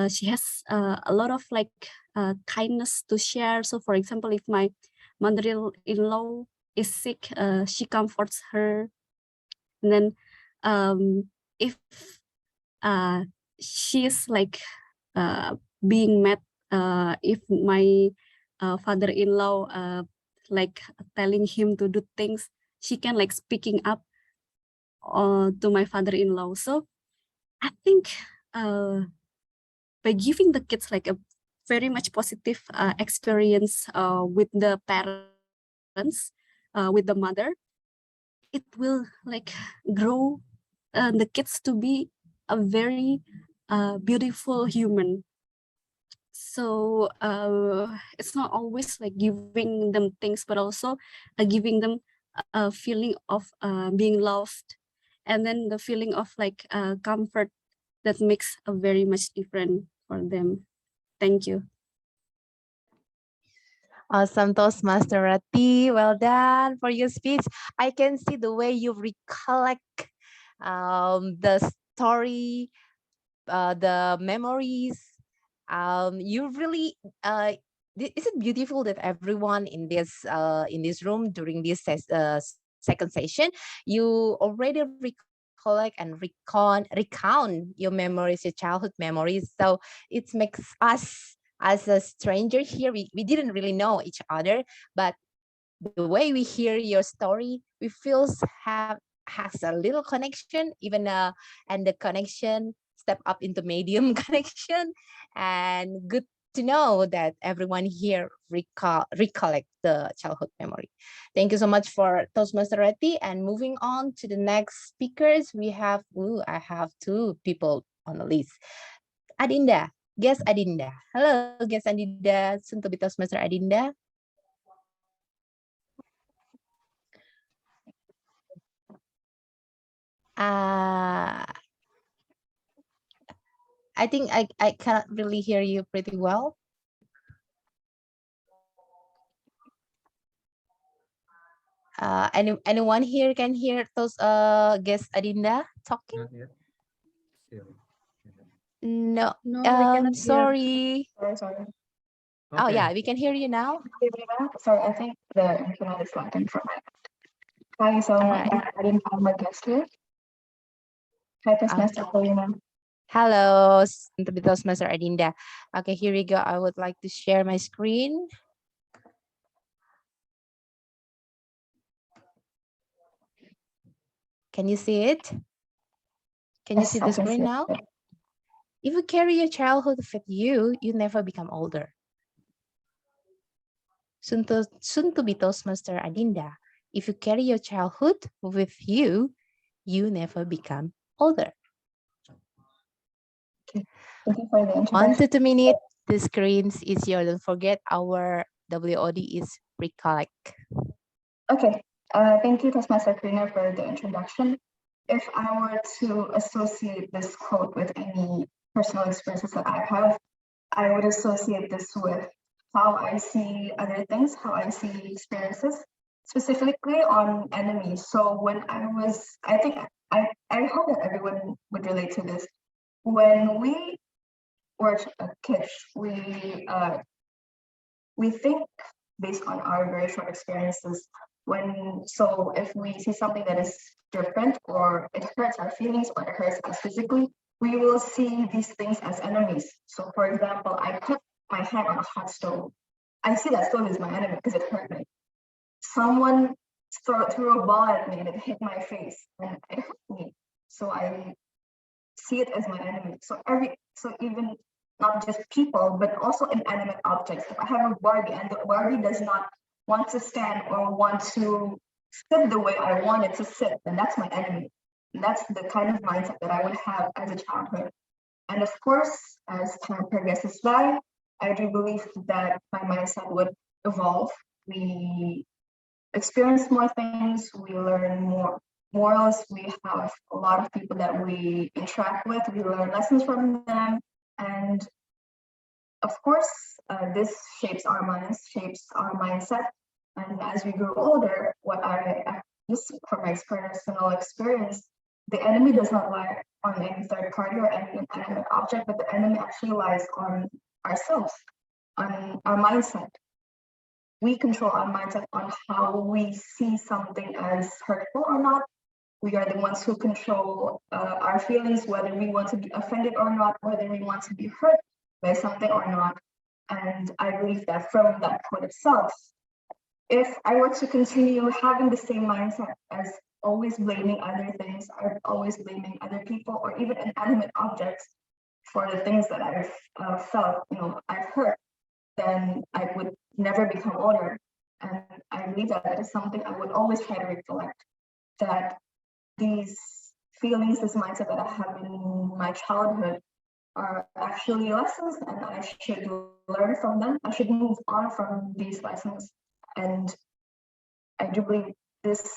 She has a lot of like kindness to share. So for example, if my mother-in-law is sick, she comforts her. And then if she's like being mad, if my father-in-law like telling him to do things, she can like speaking up to my father-in-law. So I think by giving the kids like a very much positive experience with the parents, with the mother, it will like grow the kids to be a very beautiful human. So it's not always like giving them things, but also giving them a feeling of being loved, and then the feeling of like comfort that makes a very much different for them. Thank you. Awesome, Toastmaster Rati. Well done for your speech. I can see the way you recollect the story, the memories. You really, is it beautiful that everyone in this room during this second session, you already recollect and recount your memories, your childhood memories. So it makes us as a stranger here, we didn't really know each other, but the way we hear your story, we feel has a little connection, even and the connection step up into medium connection. And good to know that everyone here recollect the childhood memory. Thank you so much for Toastmaster Rati. And moving on to the next speakers, we have, I have two people on the list. Adinda, guest Adinda. Hello, guest Adinda, soon to be Toastmaster Adinda. I think I cannot really hear you pretty well. Anyone here can hear those guest Adinda talking? No, sorry. Sorry. Oh yeah, we can hear you now. Sorry, I think the internet is lagging from my end. Hi, so I didn't find my guest here. Hi, Toastmaster Paulina. Hello, Toastmaster Adinda. Okay, here we go. I would like to share my screen. Can you see it? Can you see the screen now? If you carry your childhood with you, you never become older. Soon to be Toastmaster Adinda. If you carry your childhood with you, you never become older. Okay. Thank you for the introduction. 1 to 2 minutes. The screens is yours. Don't forget our WOD is recollect. Okay. Thank you, Toastmaster Karina, for the introduction. If I were to associate this quote with any personal experiences that I have, I would associate this with how I see other things, how I see experiences, specifically on enemies. So when I hope that everyone would relate to this. When we were kids, we think based on our very short experiences. So if we see something that is different, or it hurts our feelings, or it hurts us physically, we will see these things as enemies. So for example, I put my hand on a hot stove. I see that still as my enemy because it hurt me. Someone threw a ball at me and it hit my face and it hurt me. So I see it as my enemy. So even not just people, but also inanimate objects. If I have a Barbie and the Barbie does not want to stand or want to sit the way I want it to sit, then that's my enemy. And that's the kind of mindset that I would have as a childhood. And of course, as time progresses by, I do believe that my mindset would evolve. We experience more things, we learn more morals, we have a lot of people that we interact with, we learn lessons from them. And of course, this shapes our minds, shapes our mindset. And as we grow older, just from my personal experience, the enemy does not lie on any third party or any inanimate object, but the enemy actually lies on ourselves, on our mindset. We control our mindset on how we see something as hurtful or not. We are the ones who control our feelings, whether we want to be offended or not, whether we want to be hurt by something or not. And I believe that from that quote itself, if I were to continue having the same mindset as always blaming other things, or always blaming other people, or even inanimate objects for the things that I've felt, I've hurt, then I would never become older. And I believe that is something I would always try to recollect, that these feelings, this mindset that I have in my childhood are actually lessons, and I should learn from them. I should move on from these lessons. And I do believe this,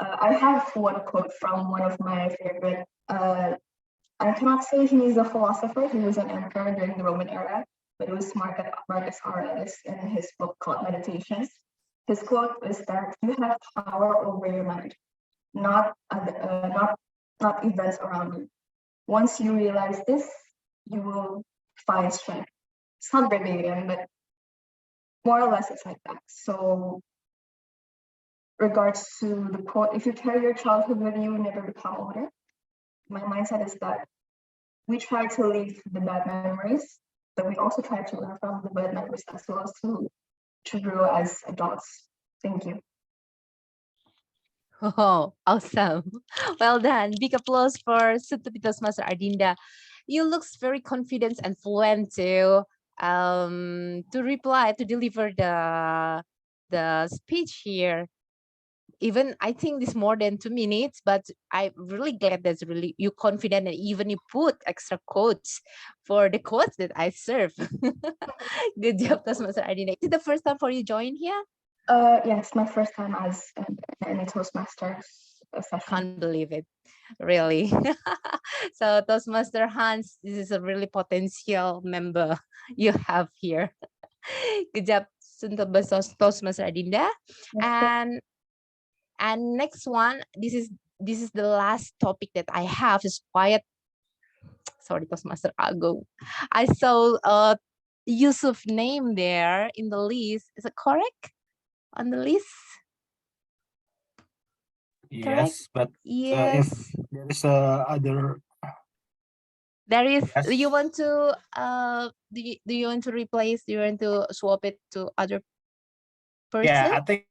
I have one quote from one of my favorite, I cannot say he is a philosopher, he was an emperor during the Roman era, but it was Marcus Aurelius in his book called Meditations. His quote is that you have power over your mind, not events around you. Once you realize this, you will find strength. It's not verbatim, but more or less it's like that. So regards to the quote, if you carry your childhood with you, you never become older. My mindset is that we try to leave the bad memories, but we also try to learn from the bad memories as well as to grow as adults. Thank you. Oh, awesome. Well done. Big applause for Sutupi Toastmaster Ardinda. You looks very confident and fluent to reply, to deliver the speech here. Even I think this more than 2 minutes, but I'm really glad that's really you confident, and even you put extra quotes for the quotes that I serve. Good job, Toastmaster Ardina. Is it the first time for you join here? Yes, my first time as in a Toastmasters session. Can't believe it, really. So Toastmaster Hans, this is a really potential member you have here. Good job, Toastmaster Adinda. And next one, this is the last topic that I have. Is quiet. Sorry, Toastmaster Agung. I saw Yusuf name there in the list. Is it correct on the list? Yes, but yes, if there is other, there is. yes. Do you want to do you want to replace? Do you want to swap it to other person? Yeah, I think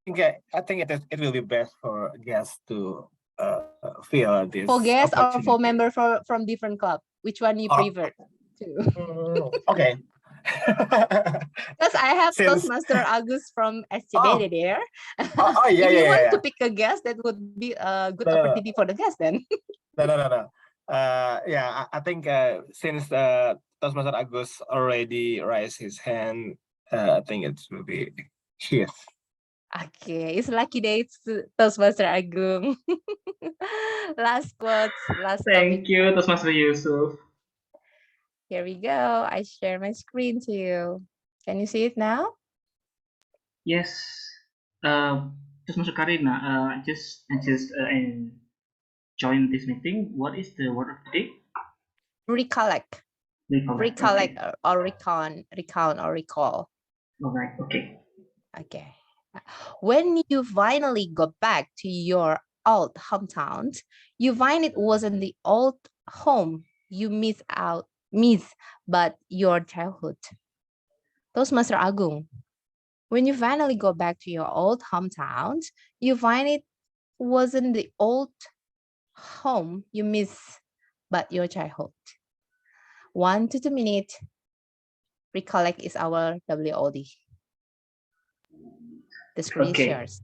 it will be best for guests to fill this. For guests or for member from different club? Which one you prefer? Okay. Because I have Toastmaster Agus from SCBD there. Yeah, if you want yeah. to pick a guest, that would be a good opportunity for the guest then. No. Yeah, I think since Toastmaster Agus already raised his hand, I think it will be his. Okay, it's lucky day to Toastmaster Agung. Last quotes, last Thank you, Toastmaster Yusuf. Here we go. I share my screen to you. Can you see it now? Yes. Toastmaster Karina, I just joined this meeting. What is the word of the day? Recollect. Recollect, okay. Or recount or recall. All right. Okay. Okay. When you finally go back to your old hometown, you find it wasn't the old home you miss, but your childhood. Toastmaster Agung. When you finally go back to your old hometown, you find it wasn't the old home you miss, but your childhood. 1 to 2 minutes, recollect is our WOD. The screen is yours.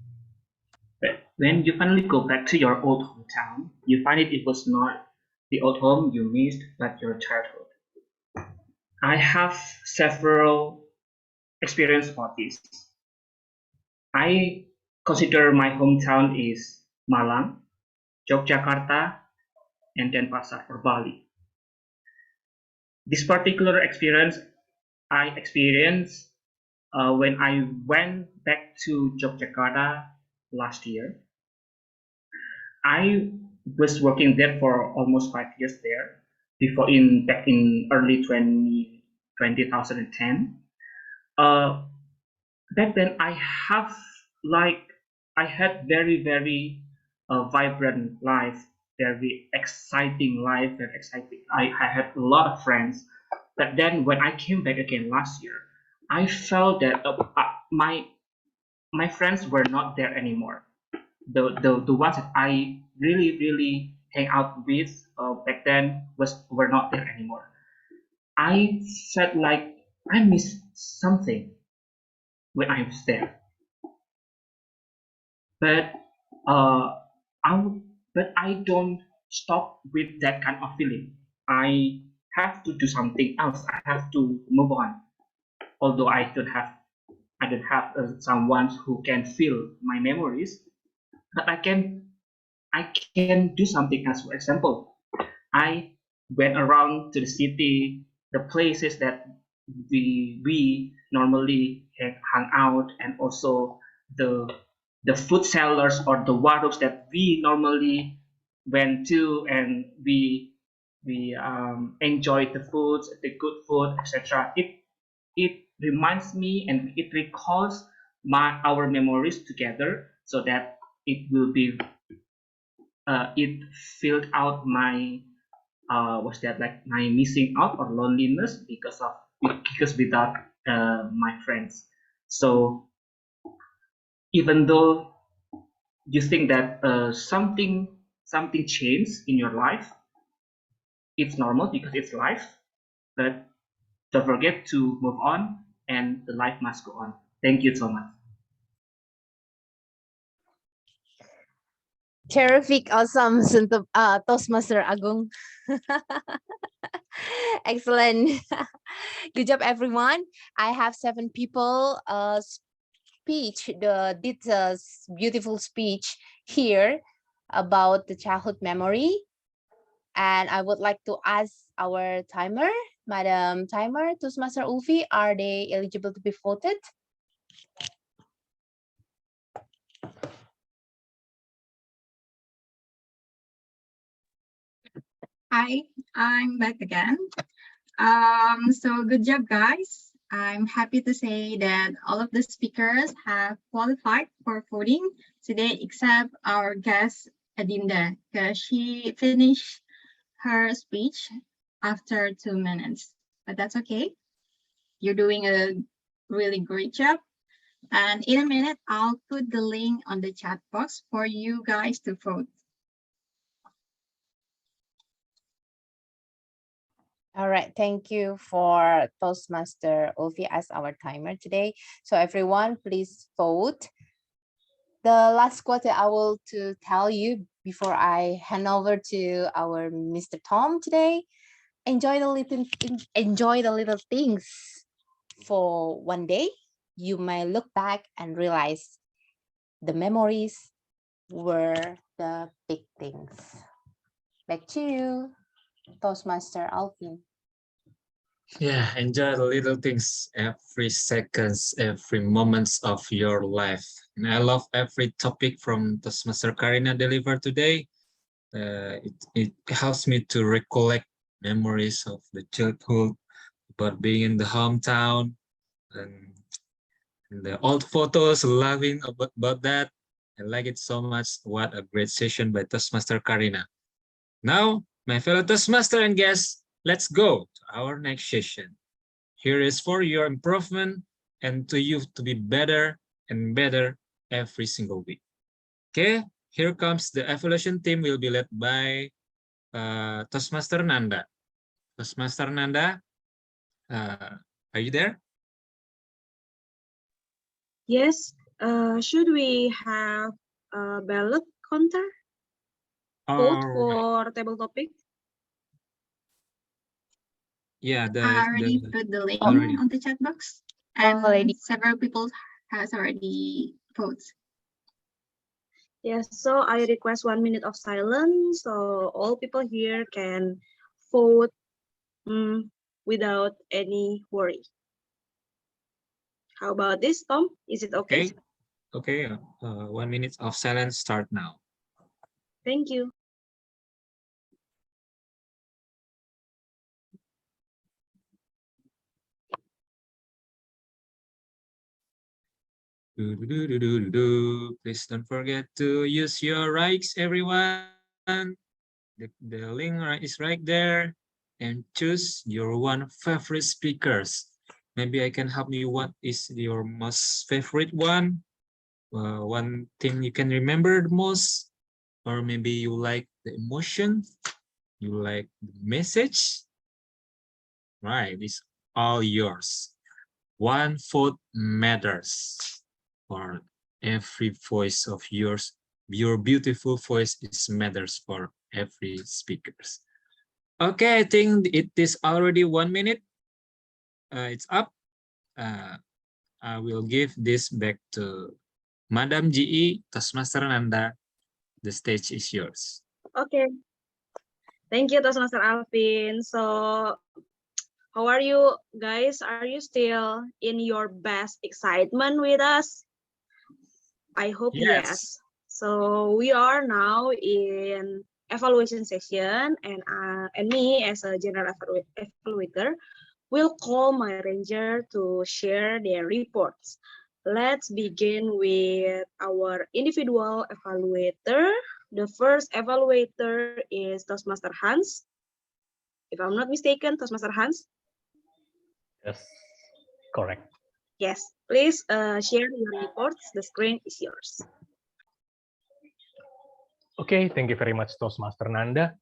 When you finally go back to your old hometown, you find it was not the old home you missed, but your childhood. I have several experience about this. I consider my hometown is Malang, Yogyakarta, and Denpasar or Bali. This particular experience I experienced when I went back to Yogyakarta last year. I was working there for almost 5 years there before back in early 2010. Back then I had very vibrant life, very exciting life, very exciting. I had a lot of friends. But then when I came back again last year, I felt that my friends were not there anymore. The ones that I really hang out with back then were not there anymore. I felt like I missed something when I was there. But I don't stop with that kind of feeling. I have to do something else. I have to move on. Although I don't have someone who can feel my memories, but I can do something else. For example, I went around to the city, the places that we normally hang out, and also the food sellers or the warungs that we normally went to, and we enjoyed the foods, the good food, etc. It reminds me and it recalls our memories together, so that it will be it filled out my my missing out or loneliness because without my friends. So even though you think that something changed in your life, it's normal because it's life, but don't forget to move on, and the life must go on. Thank you so much. Terrific, awesome, Toastmaster Agung. Excellent. Good job, everyone. I have 7 people did a beautiful speech here about the childhood memory. And I would like to ask our timer, Madam Timer, Toastmaster Ulfi, are they eligible to be voted? Hi, I'm back again. So good job, guys. I'm happy to say that all of the speakers have qualified for voting today, except our guest, Adinda, because she finished her speech after 2 minutes, but that's okay. You're doing a really great job. And in a minute, I'll put the link on the chat box for you guys to vote. All right, thank you for Toastmaster Ulfi as our timer today. So everyone, please vote. The last quote I will to tell you before I hand over to our Mr. Tom today. Enjoy the little things. For one day, you may look back and realize the memories were the big things. Back to you, Toastmaster Alvin. Yeah, enjoy the little things, every seconds, every moments of your life. And I love every topic from Toastmaster Karina delivered today. It helps me to recollect memories of the childhood, about being in the hometown, and the old photos, laughing about that. I like it so much. What a great session by Toastmaster Karina. Now, my fellow Toastmaster and guests, let's go to our next session. Here is for your improvement and to you to be better and better every single week. Okay, here comes the evaluation team will be led by Toastmaster Nanda. Toastmaster Nanda, are you there? Yes. Should we have a ballot counter? Vote for table topic? Yeah, I already put the link already. on the chat box, and several people has already voted. Yes, so I request 1 minute of silence so all people here can vote without any worry. How about this, Tom? Is it okay? Okay. 1 minute of silence start now. Thank you. Please don't forget to use your rights, everyone. The link is right there, and choose your one favorite speakers. Maybe I can help you. What is your most favorite one? One thing you can remember the most, or maybe you like the emotion, you like the message. Right, it's all yours. One vote matters for every voice of yours. Your beautiful voice is matters for every speakers. Okay, I think it is already 1 minute. It's up. I will give this back to Madam GE, Toastmaster Nanda. The stage is yours. Okay. Thank you, Toastmaster Alvin. So, how are you guys? Are you still in your best excitement with us? I hope yes. So we are now in evaluation session, and me as a general evaluator will call my ranger to share their reports. Let's begin with our individual evaluator. The first evaluator is Toastmaster Hans. If I'm not mistaken, Toastmaster Hans? Yes, correct. Yes, please share your reports. The screen is yours. Okay, thank you very much, Toastmaster Nanda.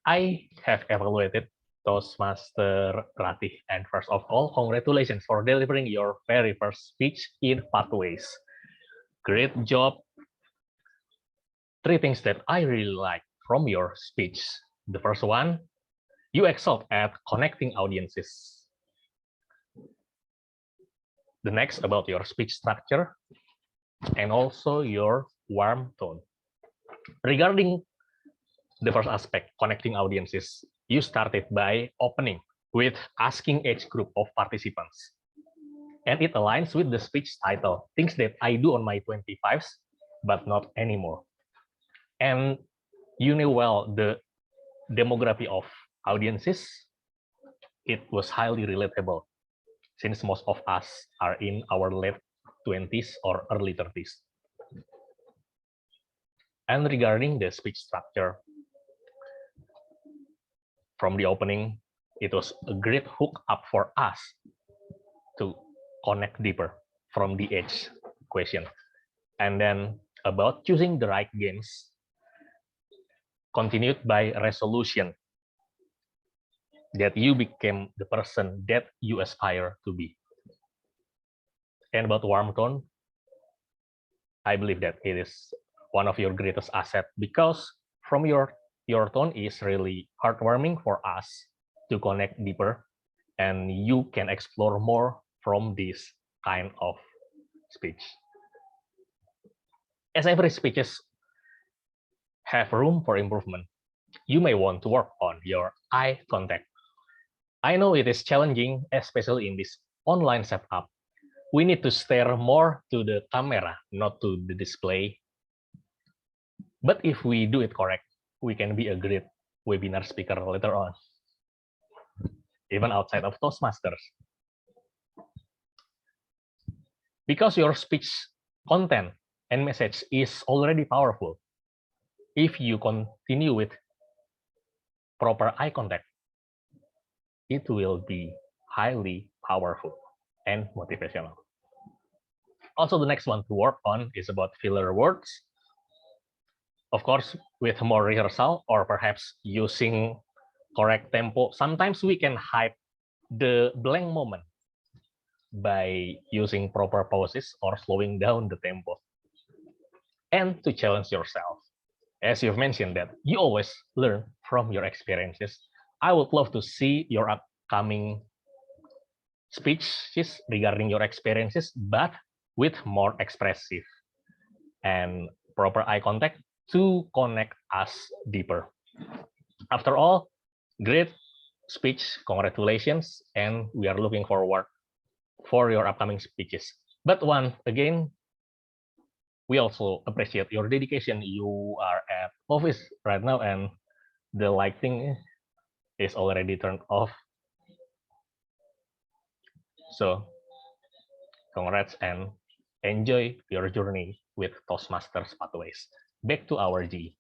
I have evaluated Toastmaster Ratih, and first of all, congratulations for delivering your very first speech in Pathways. Great job. 3 things that I really like from your speech. The first one, you excelled at connecting audiences. The next about your speech structure and also your warm tone. Regarding the first aspect, connecting audiences, you started by opening with asking age group of participants. And it aligns with the speech title, things that I do on my 25s, but not anymore. And you know well the demography of audiences, it was highly relatable since most of us are in our late 20s or early 30s. And regarding the speech structure, from the opening, it was a great hook up for us to connect deeper from the age question. And then about choosing the right games, continued by resolution, that you became the person that you aspire to be. And about warm tone, I believe that it is one of your greatest asset because from your tone is really heartwarming for us to connect deeper, and you can explore more from this kind of speech. As every speeches have room for improvement, you may want to work on your eye contact. I know it is challenging, especially in this online setup. We need to stare more to the camera, not to the display. But if we do it correct, we can be a great webinar speaker later on, even outside of Toastmasters. Because your speech content and message is already powerful, if you continue with proper eye contact, it will be highly powerful. and motivational. Also, the next one to work on is about filler words. Of course, with more rehearsal or perhaps using correct tempo, sometimes we can hide the blank moment by using proper pauses or slowing down the tempo. And to challenge yourself, as you've mentioned that you always learn from your experiences, I would love to see your upcoming speeches regarding your experiences, but with more expressive and proper eye contact to connect us deeper. After all, great speech, congratulations, and we are looking forward for your upcoming speeches. But once again, we also appreciate your dedication. You are at office right now and the lighting is already turned off. So congrats and enjoy your journey with Toastmasters Pathways. Back to our G.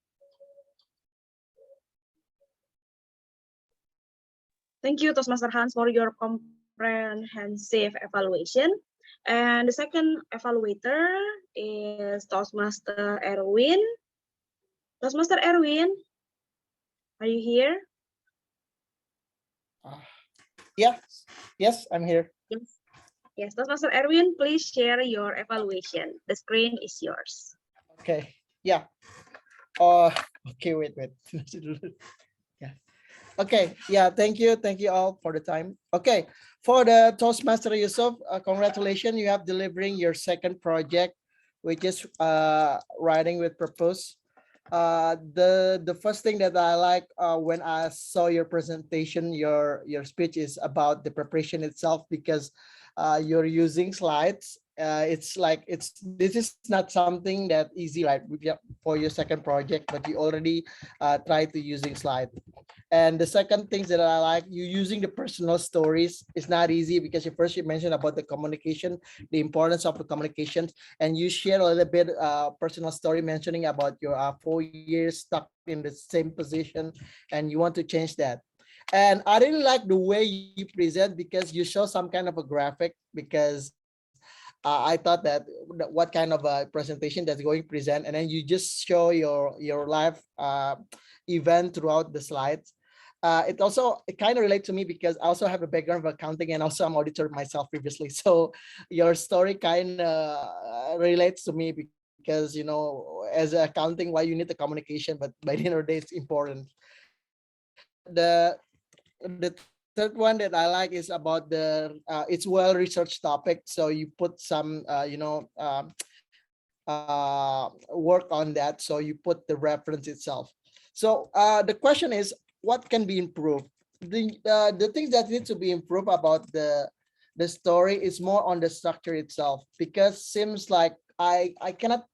Thank you, Toastmaster Hans, for your comprehensive evaluation. And the second evaluator is Toastmaster Erwin. Toastmaster Erwin, are you here? Yes, I'm here. Yes, Toastmaster Erwin, please share your evaluation. The screen is yours. Okay, yeah. Okay, wait. Yeah. Okay, yeah, thank you all for the time. Okay, for the Toastmaster Yusuf, congratulations, you have delivering your second project, which is writing with purpose. The first thing that I like when I saw your presentation, your speech is about the preparation itself, because you're using slides. It's like this is not something that easy, right, for your second project, but you already tried to using slide. And the second things that I like, you using the personal stories. It's not easy because you mentioned about the communication, the importance of the communication, and you share a little bit personal story mentioning about your 4 years stuck in the same position and you want to change that. And I really like the way you present, because you show some kind of a graphic, because I thought that what kind of a presentation that's going to present, and then you just show your live event throughout the slides. It kind of relates to me because I also have a background of accounting and also I'm auditor myself previously. So your story kind of relates to me, because as an accounting, why you need the communication, but by the end of the day, it's important. The third one that I like is about the it's well researched topic. So you put some work on that. So you put the reference itself. So the question is, what can be improved? The things that need to be improved about the story is more on the structure itself, because seems like I cannot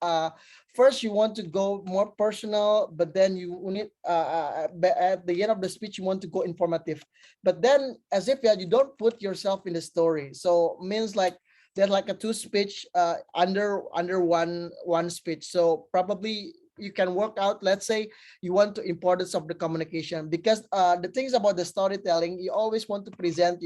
first you want to go more personal, but then you need at the end of the speech you want to go informative, but then as if you don't put yourself in the story. So means like there's like a two speech under one speech. So probably you can work out, let's say you want the importance of the communication, because the things about the storytelling, you always want to present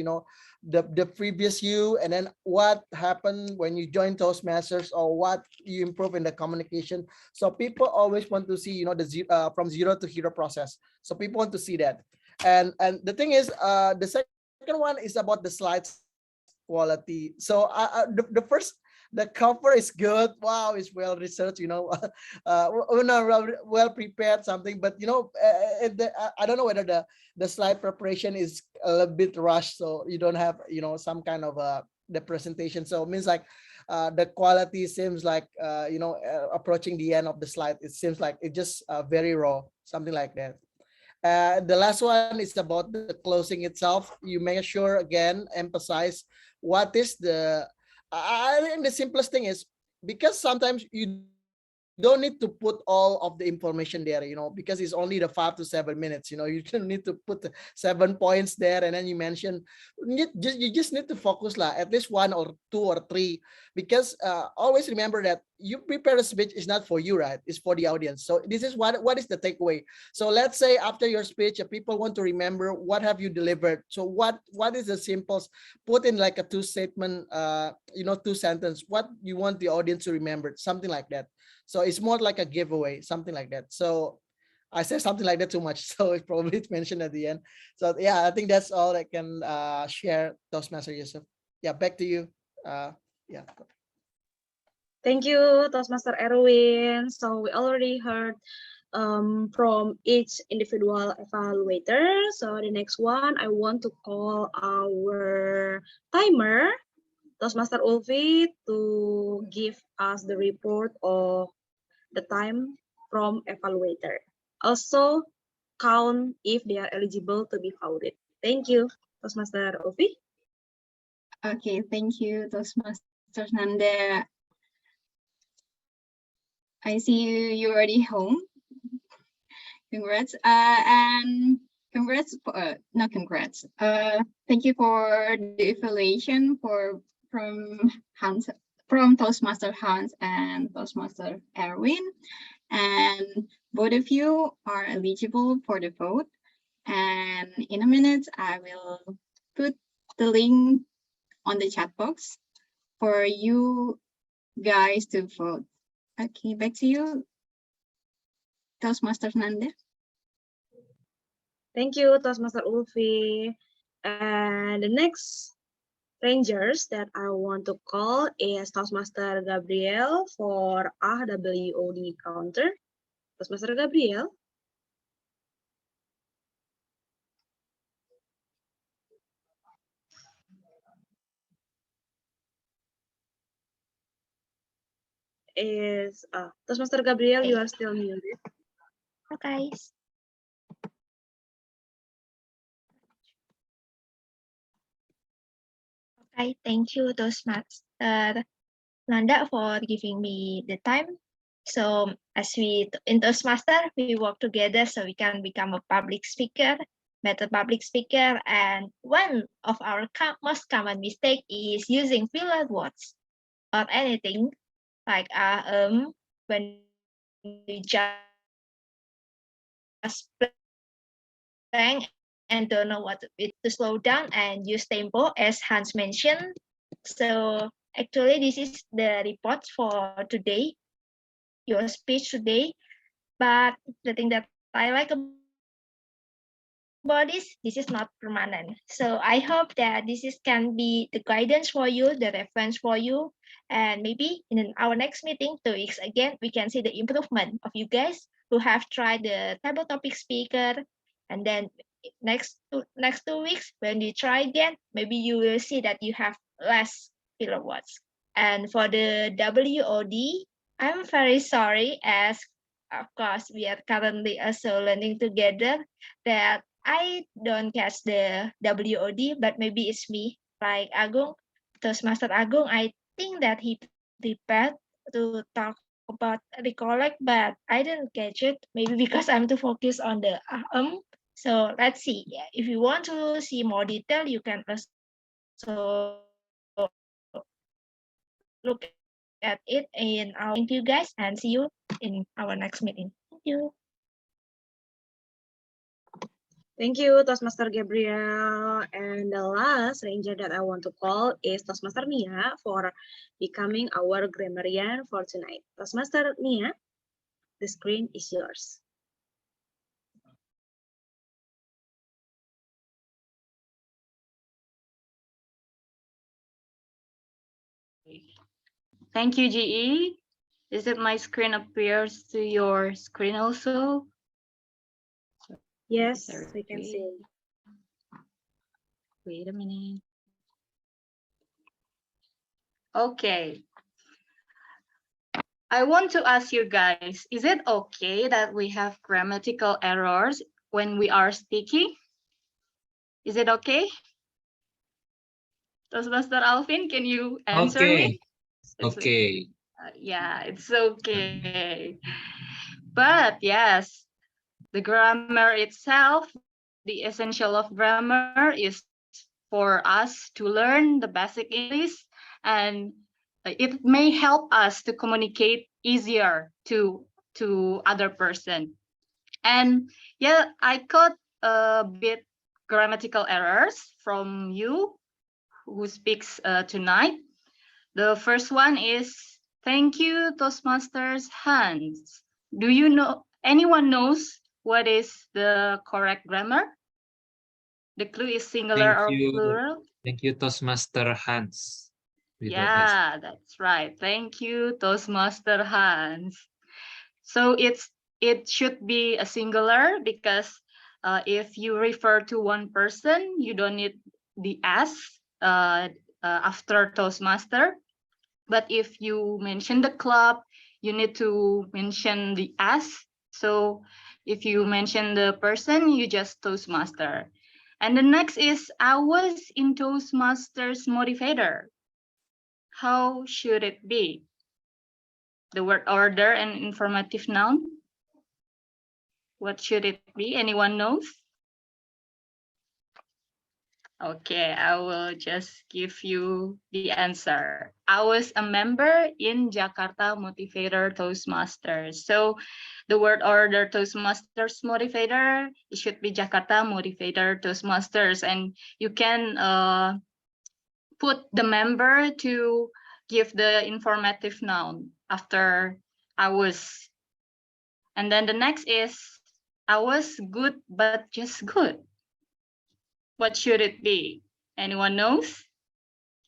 the previous you, and then what happened when you join Toastmasters, or what you improve in the communication. So people always want to see the from zero to hero process. So people want to see that. And the thing is, the second one is about the slides quality. So the cover is good. Wow, it's well researched, well prepared something, but I don't know whether the slide preparation is a little bit rushed, so you don't have some kind of the presentation. So it means like the quality seems like approaching the end of the slide, it seems like it just very raw, something like that. The last one is about the closing itself. You make sure again emphasize what is the I think the simplest thing is, because sometimes you don't need to put all of the information there, because it's only the 5 to 7 minutes. You don't need to put the 7 points there and then you mention. You just need to focus at least 1 or 2 or 3, because always remember that you prepare a speech is not for you, right? It's for the audience. So this is what is the takeaway. So let's say after your speech, people want to remember what have you delivered. So what is the simplest? Put in like a 2 statement, 2 sentence. What you want the audience to remember, something like that. So it's more like a giveaway, something like that. So I said something like that too much, so it's probably mentioned at the end. So yeah, I think that's all I can share, Toastmaster Yusuf. Yeah, back to you. Yeah. Thank you, Toastmaster Erwin. So we already heard from each individual evaluator. So the next one, I want to call our timer, Toastmaster Ulfi, to give us the report of the time from evaluator. Also, count if they are eligible to be voted. Thank you, Toastmaster Ulfi. Okay, thank you, Toastmaster Nanda. I see you already home. Congrats. And congrats, not congrats. Thank you for the evaluation from Toastmaster Hans and Toastmaster Erwin. And both of you are eligible for the vote. And in a minute, I will put the link on the chat box for you guys to vote. Okay, back to you, Toastmaster Nanda. Thank you, Toastmaster Ulfi. And the next rangers that I want to call is Toastmaster Gabriel for AWOD counter. Toastmaster Gabriel. Is Toastmaster Gabriel, you are still muted. Okay. Okay, thank you, Toastmaster Nanda, for giving me the time. So as in Toastmaster, we work together so we can become a public speaker, better public speaker. And one of our most common mistake is using filler words or anything like when you just playing and don't know what to slow down and use tempo as Hans mentioned. So actually this is the report for today, your speech today. But the thing that I like about this is not permanent. So I hope that can be the guidance for you, the reference for you. And maybe in our next meeting, 2 weeks again, we can see the improvement of you guys who have tried the table topic speaker. And then next 2 weeks, when you try again, maybe you will see that you have less filler words. And for the WOD, I'm very sorry, as of course we are currently also learning together, that I don't catch the WOD, but maybe it's me, like Agung, Toastmaster Agung. I think that he prepared to talk about recollect, but I didn't catch it. Maybe because I'm too focused on the So let's see. If you want to see more detail, you can also look at it in our. Thank you guys, and see you in our next meeting. Thank you. Thank you, Toastmaster Gabriel. And the last ranger that I want to call is Toastmaster Nia for becoming our grammarian for tonight. Toastmaster Nia, the screen is yours. Thank you, GE. Is it my screen appears to your screen also? Yes, we can see. Wait a minute. Okay. I want to ask you guys, is it okay that we have grammatical errors when we are speaking? Is it okay? Toastmaster Alvin, can you answer me? Okay. Yeah, it's okay. But yes, the grammar itself, the essential of grammar is for us to learn the basic English, and it may help us to communicate easier to other person. And yeah, I caught a bit grammatical errors from you who speaks tonight. The first one is thank you, Toastmasters Hans. Do you know, anyone knows what is the correct grammar? The clue is singular or plural? Thank you, Toastmaster Hans. Yeah, that's right. Thank you, Toastmaster Hans. So it should be a singular because if you refer to one person, you don't need the s after Toastmaster. But if you mention the club, you need to mention the s. So if you mention the person, you just Toastmaster. And the next is I was in Toastmasters motivator. How should it be? The word order and informative noun. What should it be? Anyone knows? Okay, I will just give you the answer. I was a member in Jakarta Motivator Toastmasters. So the word order Toastmasters Motivator, it should be Jakarta Motivator Toastmasters. And you can put the member to give the informative noun after I was. And then the next is I was good, but just good. What should it be? Anyone knows?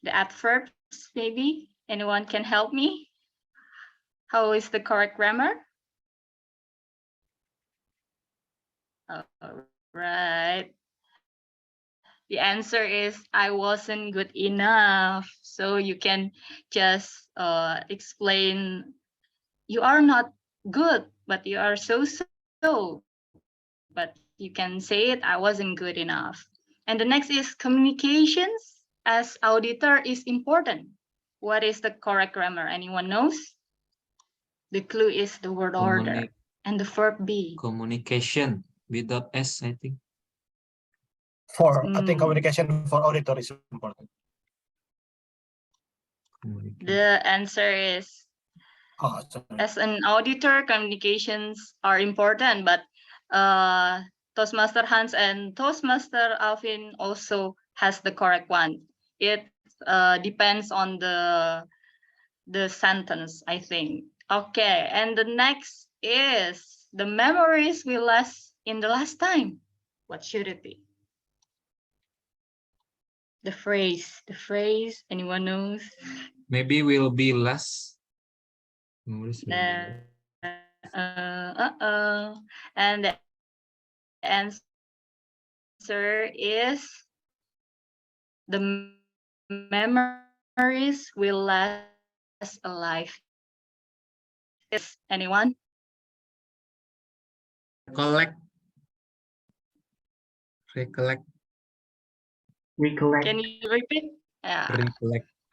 The adverbs, maybe? Anyone can help me? How is the correct grammar? All right. The answer is I wasn't good enough. So you can just explain you are not good, but you are so. But you can say it, I wasn't good enough. And the next is communications as auditor is important. What is the correct grammar? Anyone knows? The clue is the word order and the verb be. Communication without S, I think. I think communication for auditor is important. The answer is as an auditor, communications are important, but Toastmaster Hans and Toastmaster Alvin also has the correct one. It depends on the sentence, I think. Okay, and the next is the memories we last in the last time. What should it be? The phrase, anyone knows? Maybe will be less. And the answer is the memories will last a lifetime. Is anyone? Recollect. Can you repeat?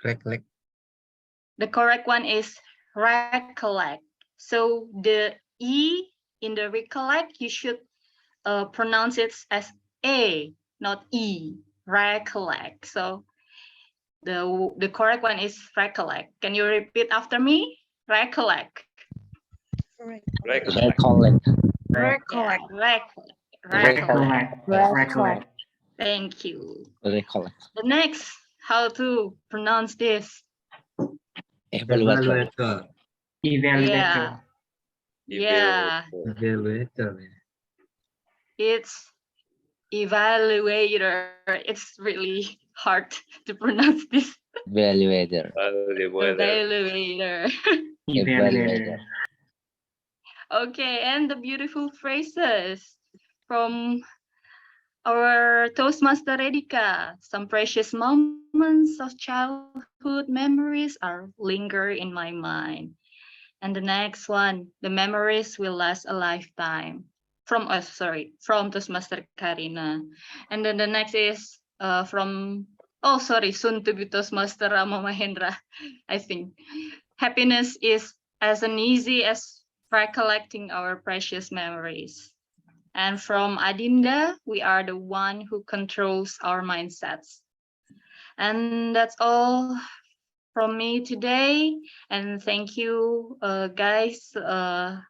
Recollect. The correct one is recollect. So the E in the recollect, you should pronounce it as A, not E. Recollect. So the correct one is recollect. Can you repeat after me? Recollect. Recollect. Recollect. Thank you. Recollect. The next, how to pronounce this? Evaluator. Yeah. Yeah. Evaluator. It's evaluator. It's really hard to pronounce this. Evaluator. Evaluator. Okay, and the beautiful phrases from our Toastmaster Edika. Some precious moments of childhood memories are linger in my mind. And the next one, the memories will last a lifetime. From Toastmaster Karina. And then the next is soon to be Toastmaster Rama Mahendra, I think. Happiness is as easy as recollecting our precious memories. And from Adinda, we are the one who controls our mindsets. And that's all from me today. And thank you, guys.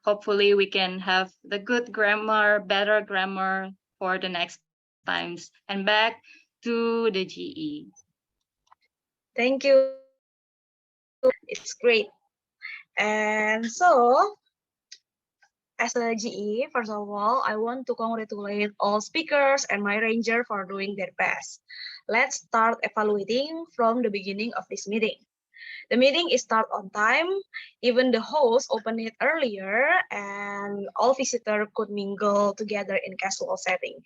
Hopefully we can have the good grammar, better grammar for the next times. And back to the GE. Thank you. It's great. And so, as a GE, first of all, I want to congratulate all speakers and my ranger for doing their best. Let's start evaluating from the beginning of this meeting. The meeting is start on time. Even the host opened it earlier, and all visitors could mingle together in casual setting.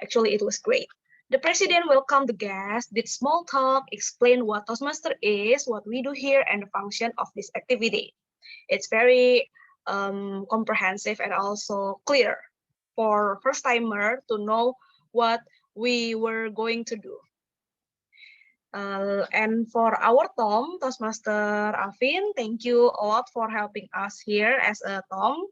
Actually, it was great. The president welcomed the guests, did small talk, explained what Toastmaster is, what we do here, and the function of this activity. It's very comprehensive and also clear for first timer to know what we were going to do. And for our Tom, Toastmaster Alvin, thank you a lot for helping us here as a Tom.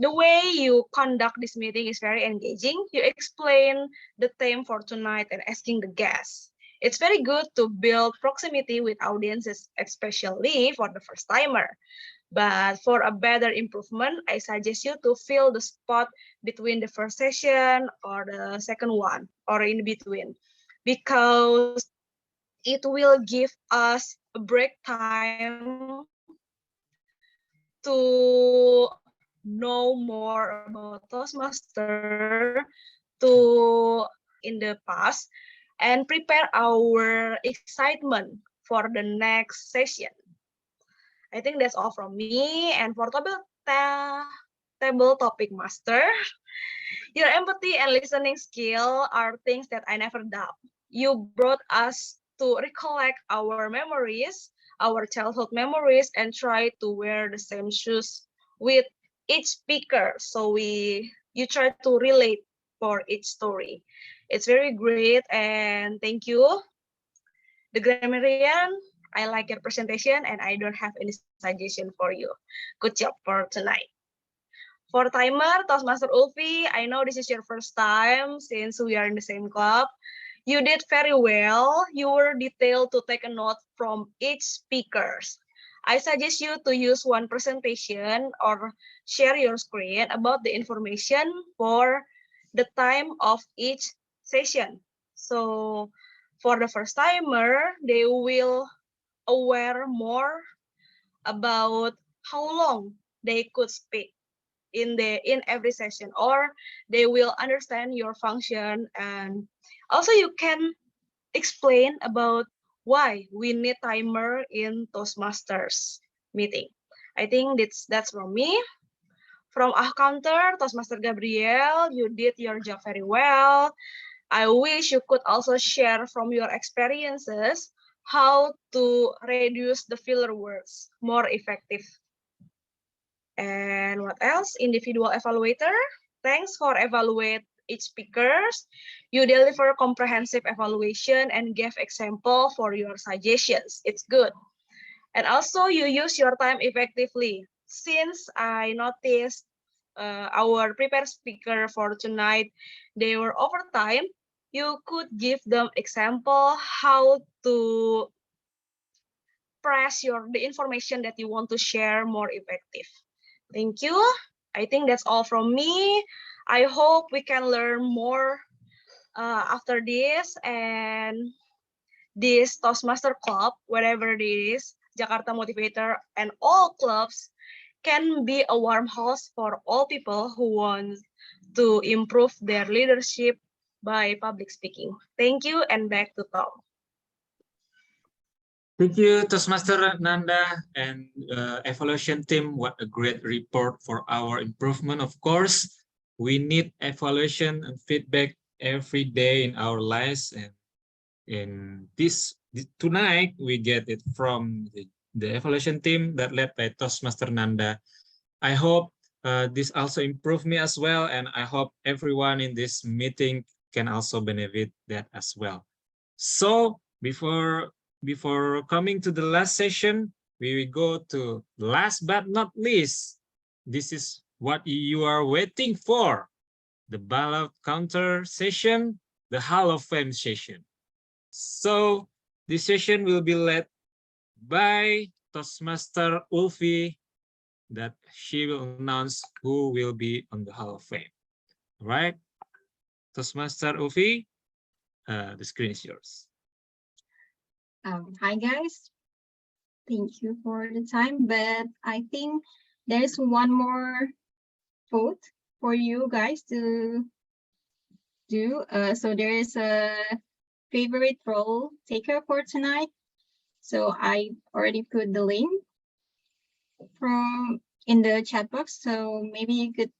The way you conduct this meeting is very engaging. You explain the theme for tonight and asking the guests. It's very good to build proximity with audiences, especially for the first timer. But for a better improvement, I suggest you to fill the spot between the first session or the second one or in between, because it will give us a break time to know more about Toastmaster in the past and prepare our excitement for the next session. I think that's all from me. And for table topic master, your empathy and listening skill are things that I never doubt. You brought us to recollect our memories, our childhood memories, and try to wear the same shoes with each speaker. So you try to relate for each story. It's very great, and thank you. The grammarian, I like your presentation, and I don't have any suggestion for you. Good job for tonight. For timer, Toastmaster Ulfi, I know this is your first time since we are in the same club. You did very well. You were detailed to take a note from each speaker. I suggest you to use one presentation or share your screen about the information for the time of each session. So for the first timer, they will aware more about how long they could speak in every session, or they will understand your function, and also you can explain about why we need timer in Toastmasters meeting. I think that's from me. From our counter, Toastmaster Gabriel, you did your job very well. I wish you could also share from your experiences how to reduce the filler words more effective. And what else? Individual evaluator, thanks for evaluate each speakers. You deliver comprehensive evaluation and give example for your suggestions. It's good. And also you use your time effectively. Since I noticed our prepared speaker for tonight, they were over time, you could give them example how to press the information that you want to share more effective. Thank you. I think that's all from me. I hope we can learn more after this, and this Toastmaster Club, wherever it is, Jakarta Motivator, and all clubs can be a warm house for all people who want to improve their leadership by public speaking. Thank you, and back to Tom. Thank you, Toastmaster Nanda and evaluation team. What a great report for our improvement. Of course, we need evaluation and feedback every day in our lives, and in tonight we get it from the evaluation team that led by Toastmaster Nanda. I hope this also improved me as well, and I hope everyone in this meeting can also benefit that as well. So before coming to the last session, we will go to last but not least. This is what you are waiting for. The ballot counter session, the Hall of Fame session. So this session will be led by Toastmaster Ulfi, that she will announce who will be on the Hall of Fame. All right, Toastmaster Ulfi, the screen is yours. Hi guys, thank you for the time, but I think there's one more vote for you guys to do. So there is a favorite role taker for tonight. So I already put the link from in the chat box. So maybe you could,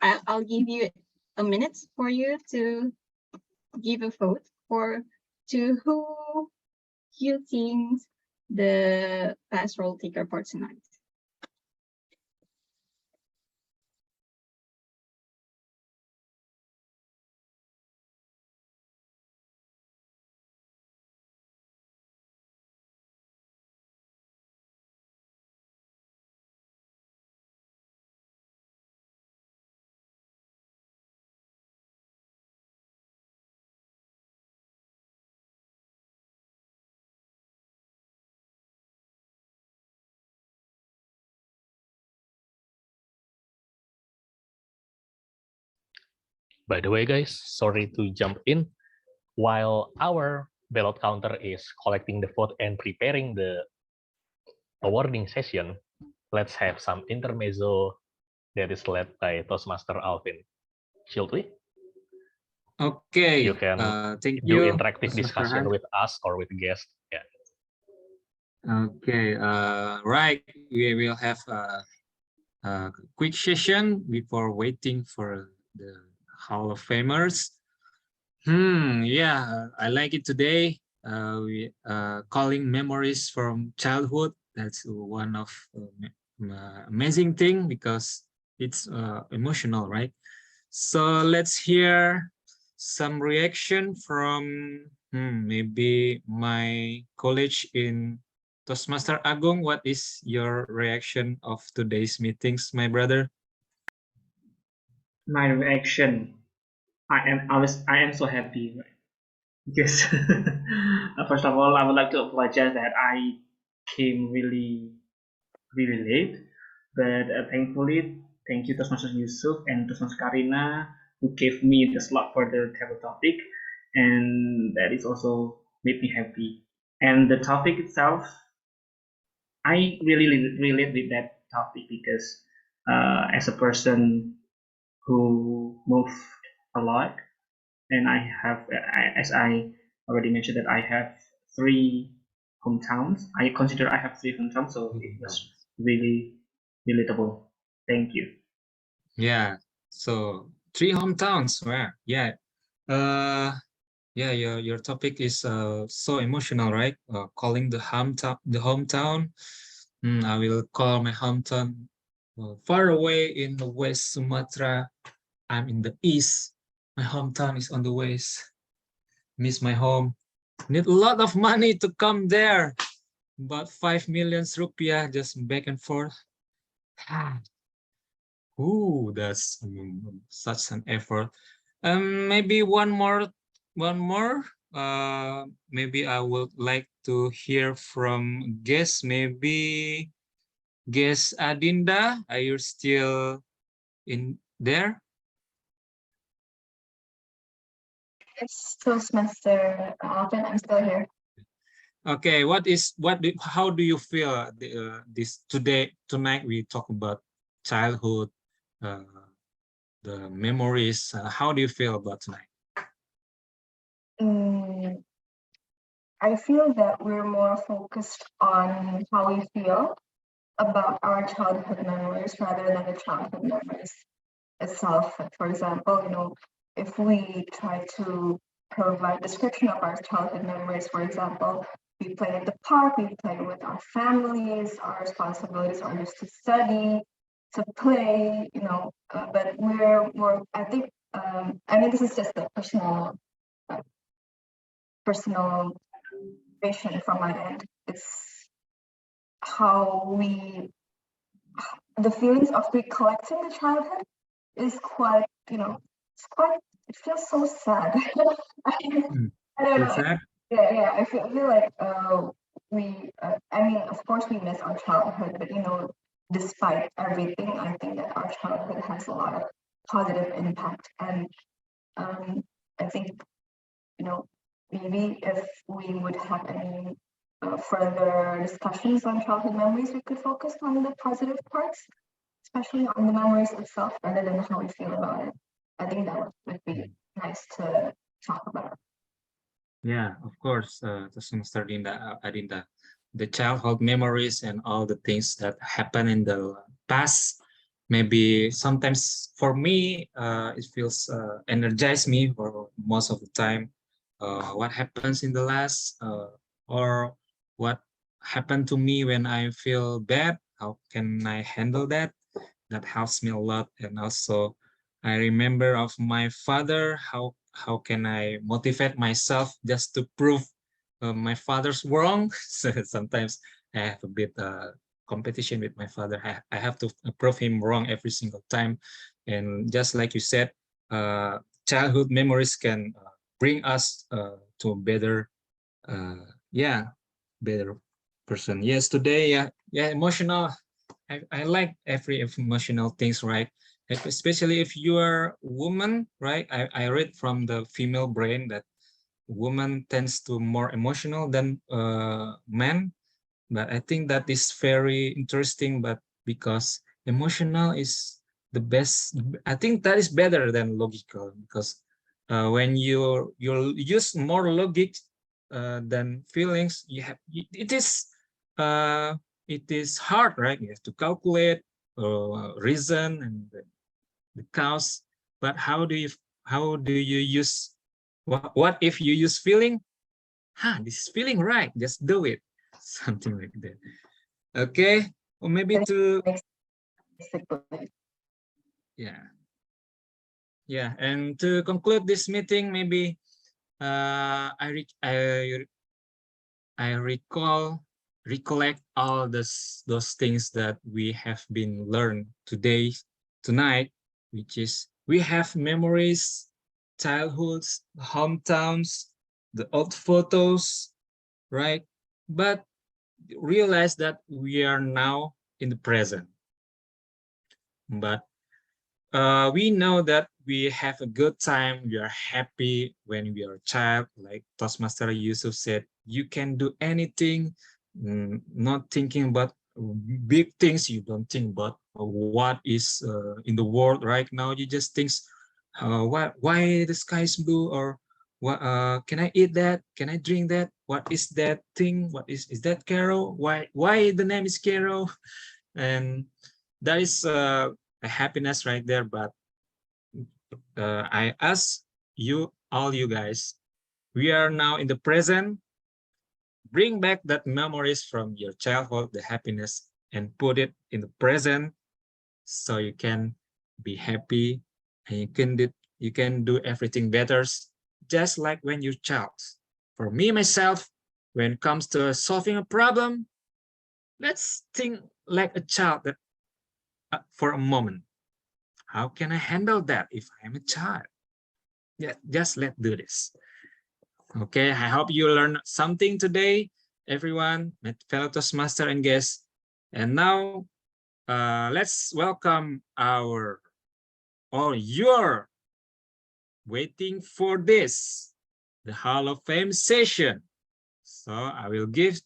I'll give you a minute for you to give a vote for to who you think the best role taker for tonight. By the way, guys, sorry to jump in. While our ballot counter is collecting the vote and preparing the awarding session, let's have some intermezzo that is led by Toastmaster Alvin. Should we? Okay, You can thank do you, interactive Mr. discussion Farhan. with us or with guests. Yeah. Okay, right. We will have a quick session before waiting for the Hall of Famers. Yeah, I like it today. We calling memories from childhood. That's one of amazing thing because it's emotional, right? So let's hear some reaction from maybe my college in Toastmaster Agung. What is your reaction of today's meetings, my brother? My reaction, I am so happy, right? Because first of all, I would like to apologize that I came really late, but thankfully, thank you Toastmaster Yusuf and Toastmaster Karina who gave me the slot for the table topic, and that is also made me happy. And the topic itself, I really relate with that topic because as a person who moved a lot, and I have, as I already mentioned, that I have 3 hometowns. I consider I have 3 hometowns, so it was really relatable. Thank you. Yeah, so 3 hometowns. Where? Yeah, yeah. Your topic is so emotional, right? Calling the hometown. I will call my hometown far away in the West Sumatra. I'm in the east. My hometown is on the west. Miss my home. Need a lot of money to come there. About 5 million rupiah just back and forth. Ooh, that's such an effort. Maybe one more. Maybe I would like to hear from guest. Maybe guest Adinda. Are you still in there? Yes, Toastmaster Alvin, I'm still here. Okay, how do you feel this tonight we talk about childhood, the memories. How do you feel about tonight? I feel that we're more focused on how we feel about our childhood memories rather than the childhood memories itself. For example, if we try to provide description of our childhood memories, for example, we played at the park, we played with our families, our responsibilities are just to study, to play, but we're more, I think, this is just a personal vision from my end. It's how the feelings of recollecting the childhood is quite, it feels so sad. I don't know. Sad? Yeah, I feel like I mean, of course we miss our childhood, but despite everything, I think that our childhood has a lot of positive impact. And I think, maybe if we would have any further discussions on childhood memories, we could focus on the positive parts, especially on the memories itself, rather than how we feel about it. I think that would be nice to talk about. Yeah, of course. Semester Adinda, the childhood memories and all the things that happen in the past. Maybe sometimes for me, it feels energize me for most of the time. What happens in the last, or what happened to me when I feel bad? How can I handle that? That helps me a lot. And also, I remember of my father. How can I motivate myself just to prove my father's wrong? So sometimes I have a bit competition with my father. I have to prove him wrong every single time. And just like you said, childhood memories can bring us to a better, better person. Yes, today, emotional. I like every emotional things, right? Especially if you are a woman, right? I read from the female brain that woman tends to more emotional than men. But I think that is very interesting, but because emotional is the best, I think that is better than logical, because when you use more logic than feelings, it is hard, right? You have to calculate reason and the cause. But how do you use what if you use feeling? This is feeling right, just do it. Something like that. Okay, or maybe to and to conclude this meeting, maybe I recollect all those things that we have been learned tonight, which is we have memories, childhoods, hometowns, the old photos, right? But realize that we are now in the present. But we know that we have a good time, we are happy when we are a child. Like Toastmaster Yusuf said, you can do anything, not thinking about big things. You don't think about what is in the world right now. You just think, why the sky is blue, or what can I eat that? Can I drink that? What is that thing? What is that Carol? Why the name is Carol? And that is a happiness right there. But I ask you, all you guys, we are now in the present. Bring back that memories from your childhood, the happiness, and put it in the present, so you can be happy and you can do everything better, just like when you're a child. For me, myself, when it comes to solving a problem, let's think like a child that, for a moment. How can I handle that if I'm a child? Yeah, just let's do this. Okay, I hope you learned something today, everyone, my fellow Toastmaster and guests. And now, let's welcome you're waiting for this, the Hall of Fame session. So I will give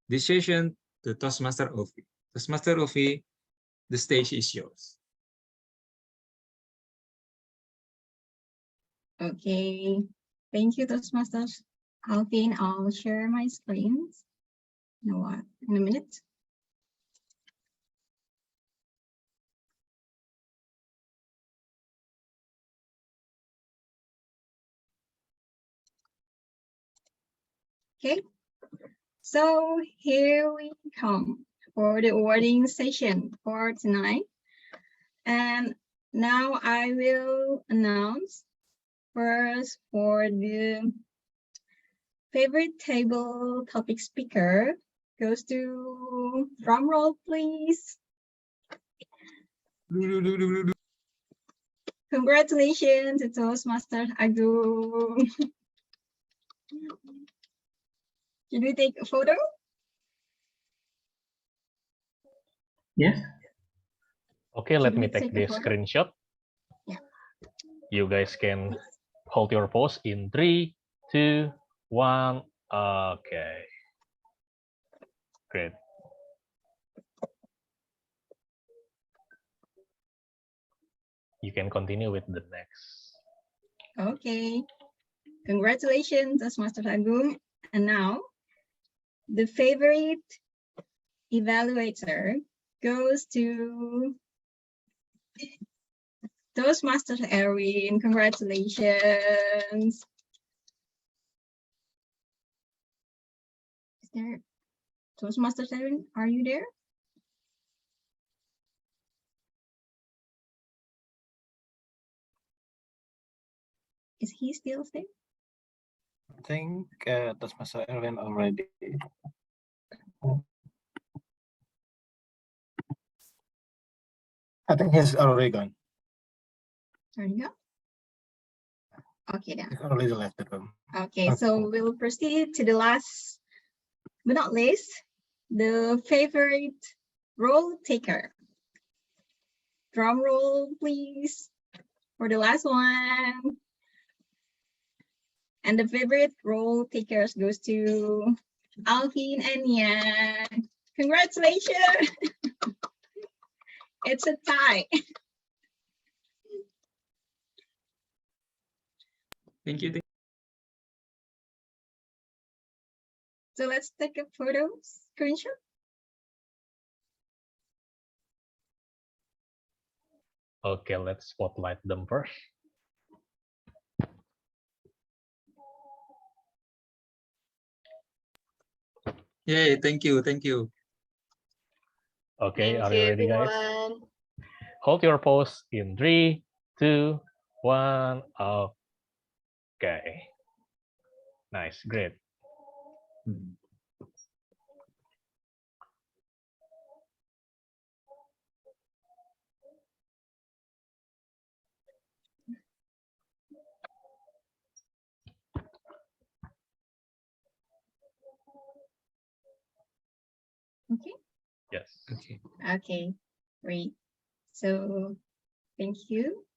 this session to Toastmaster Ulfi. Toastmaster Ulfi, the stage is yours. Okay, thank you, Toastmasters. Alvin, I'll share my screens. In a minute. Okay, so here we come for the awarding session for tonight. And now I will announce first for the favorite table topic speaker. goes to, drum roll, please. Congratulations to Toastmaster Agung. Should we take a photo? Yes. Okay, let Should me we take take a this photo? screenshot. Yeah. You guys can hold your pose in 3, 2, 1. Okay. Great. You can continue with the next. Okay. Congratulations, Toastmaster Agung. And now, the favorite evaluator goes to Toastmaster Erwin. Congratulations. Is there Toastmaster Erwin? Are you there? Is he still there? I think Toastmaster Erwin already. I think he's already gone. There you go. Okay, then. He's already left the room. Okay, so we'll proceed to the last, but not least, the favorite role taker. Drum roll, please, for the last one. And the favorite role takers goes to Alvin and Nia. Congratulations! It's a tie. Thank you. So let's take a photo screenshot. Okay, let's spotlight them first. Yay, thank you, thank you. Okay, Thank are you, you ready, guys? everyone. Hold your pose in 3, 2, 1. Okay. Nice, great. Okay. Yes. Okay. Okay, great. So thank you,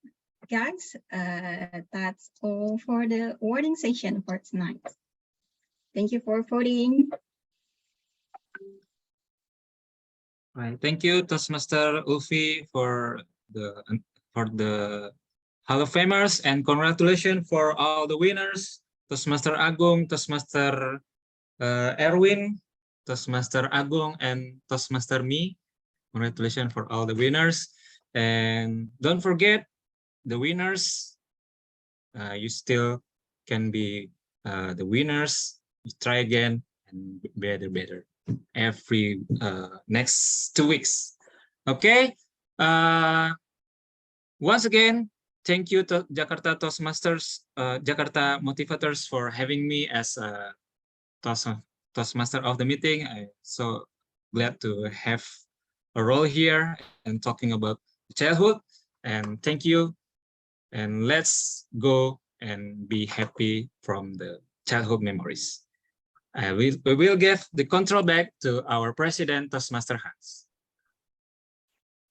guys. That's all for the awarding session for tonight. Thank you for voting. Right. Thank you, Toastmaster Ulfi, for the Hall of Famers, and congratulations for all the winners. Toastmaster Agung, Toastmaster Erwin, Toastmaster Agung, and Toastmaster Me. Congratulations for all the winners. And don't forget the winners. You still can be the winners. You try again and better every next 2 weeks. Okay. Once again, thank you to Jakarta Toastmasters, Jakarta Motivators for having me as a Toastmaster of the meeting. I'm so glad to have a role here and talking about childhood. And thank you. And let's go and be happy from the childhood memories. We will give the control back to our president, Toastmaster Hans.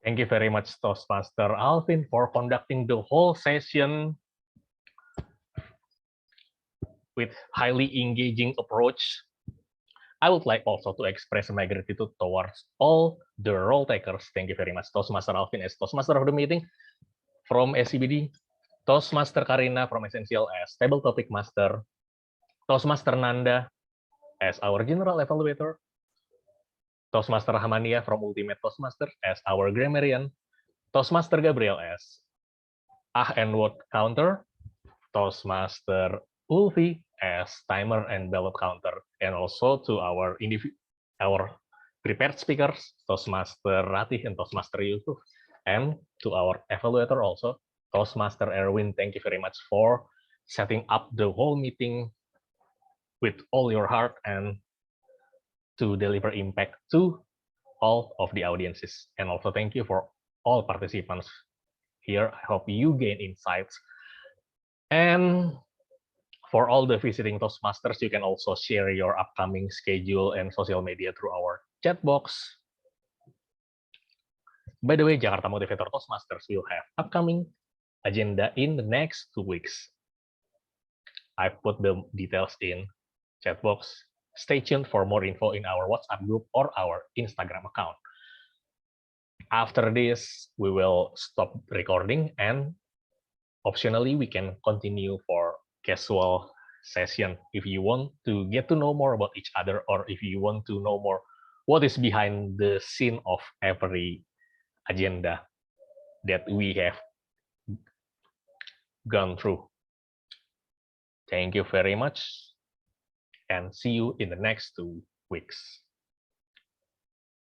Thank you very much, Toastmaster Alvin, for conducting the whole session with highly engaging approach. I would like also to express my gratitude towards all the role takers. Thank you very much, Toastmaster Alvin as Toastmaster of the meeting from SCBD, Toastmaster Karina from Essential as Table Topic Master, Toastmaster Nanda as our General Evaluator, Toastmaster Hamania from Ultimate Toastmaster as our Grammarian, Toastmaster Gabriel as and Word Counter, Toastmaster Ulfi as Timer and Ballot Counter, and also to our prepared speakers, Toastmaster Ratih and Toastmaster Yusuf, and to our evaluator also, Toastmaster Erwin. Thank you very much for setting up the whole meeting with all your heart and to deliver impact to all of the audiences. And also thank you for all participants here. I hope you gain insights. And for all the visiting Toastmasters, you can also share your upcoming schedule and social media through our chat box. By the way, Jakarta Motivator Toastmasters will have upcoming agenda in the next 2 weeks. I put the details in chat box. Stay tuned for more info in our WhatsApp group or our Instagram account. After this, we will stop recording, and optionally, we can continue for casual session if you want to get to know more about each other, or if you want to know more what is behind the scene of every agenda that we have gone through. Thank you very much, and see you in the next 2 weeks.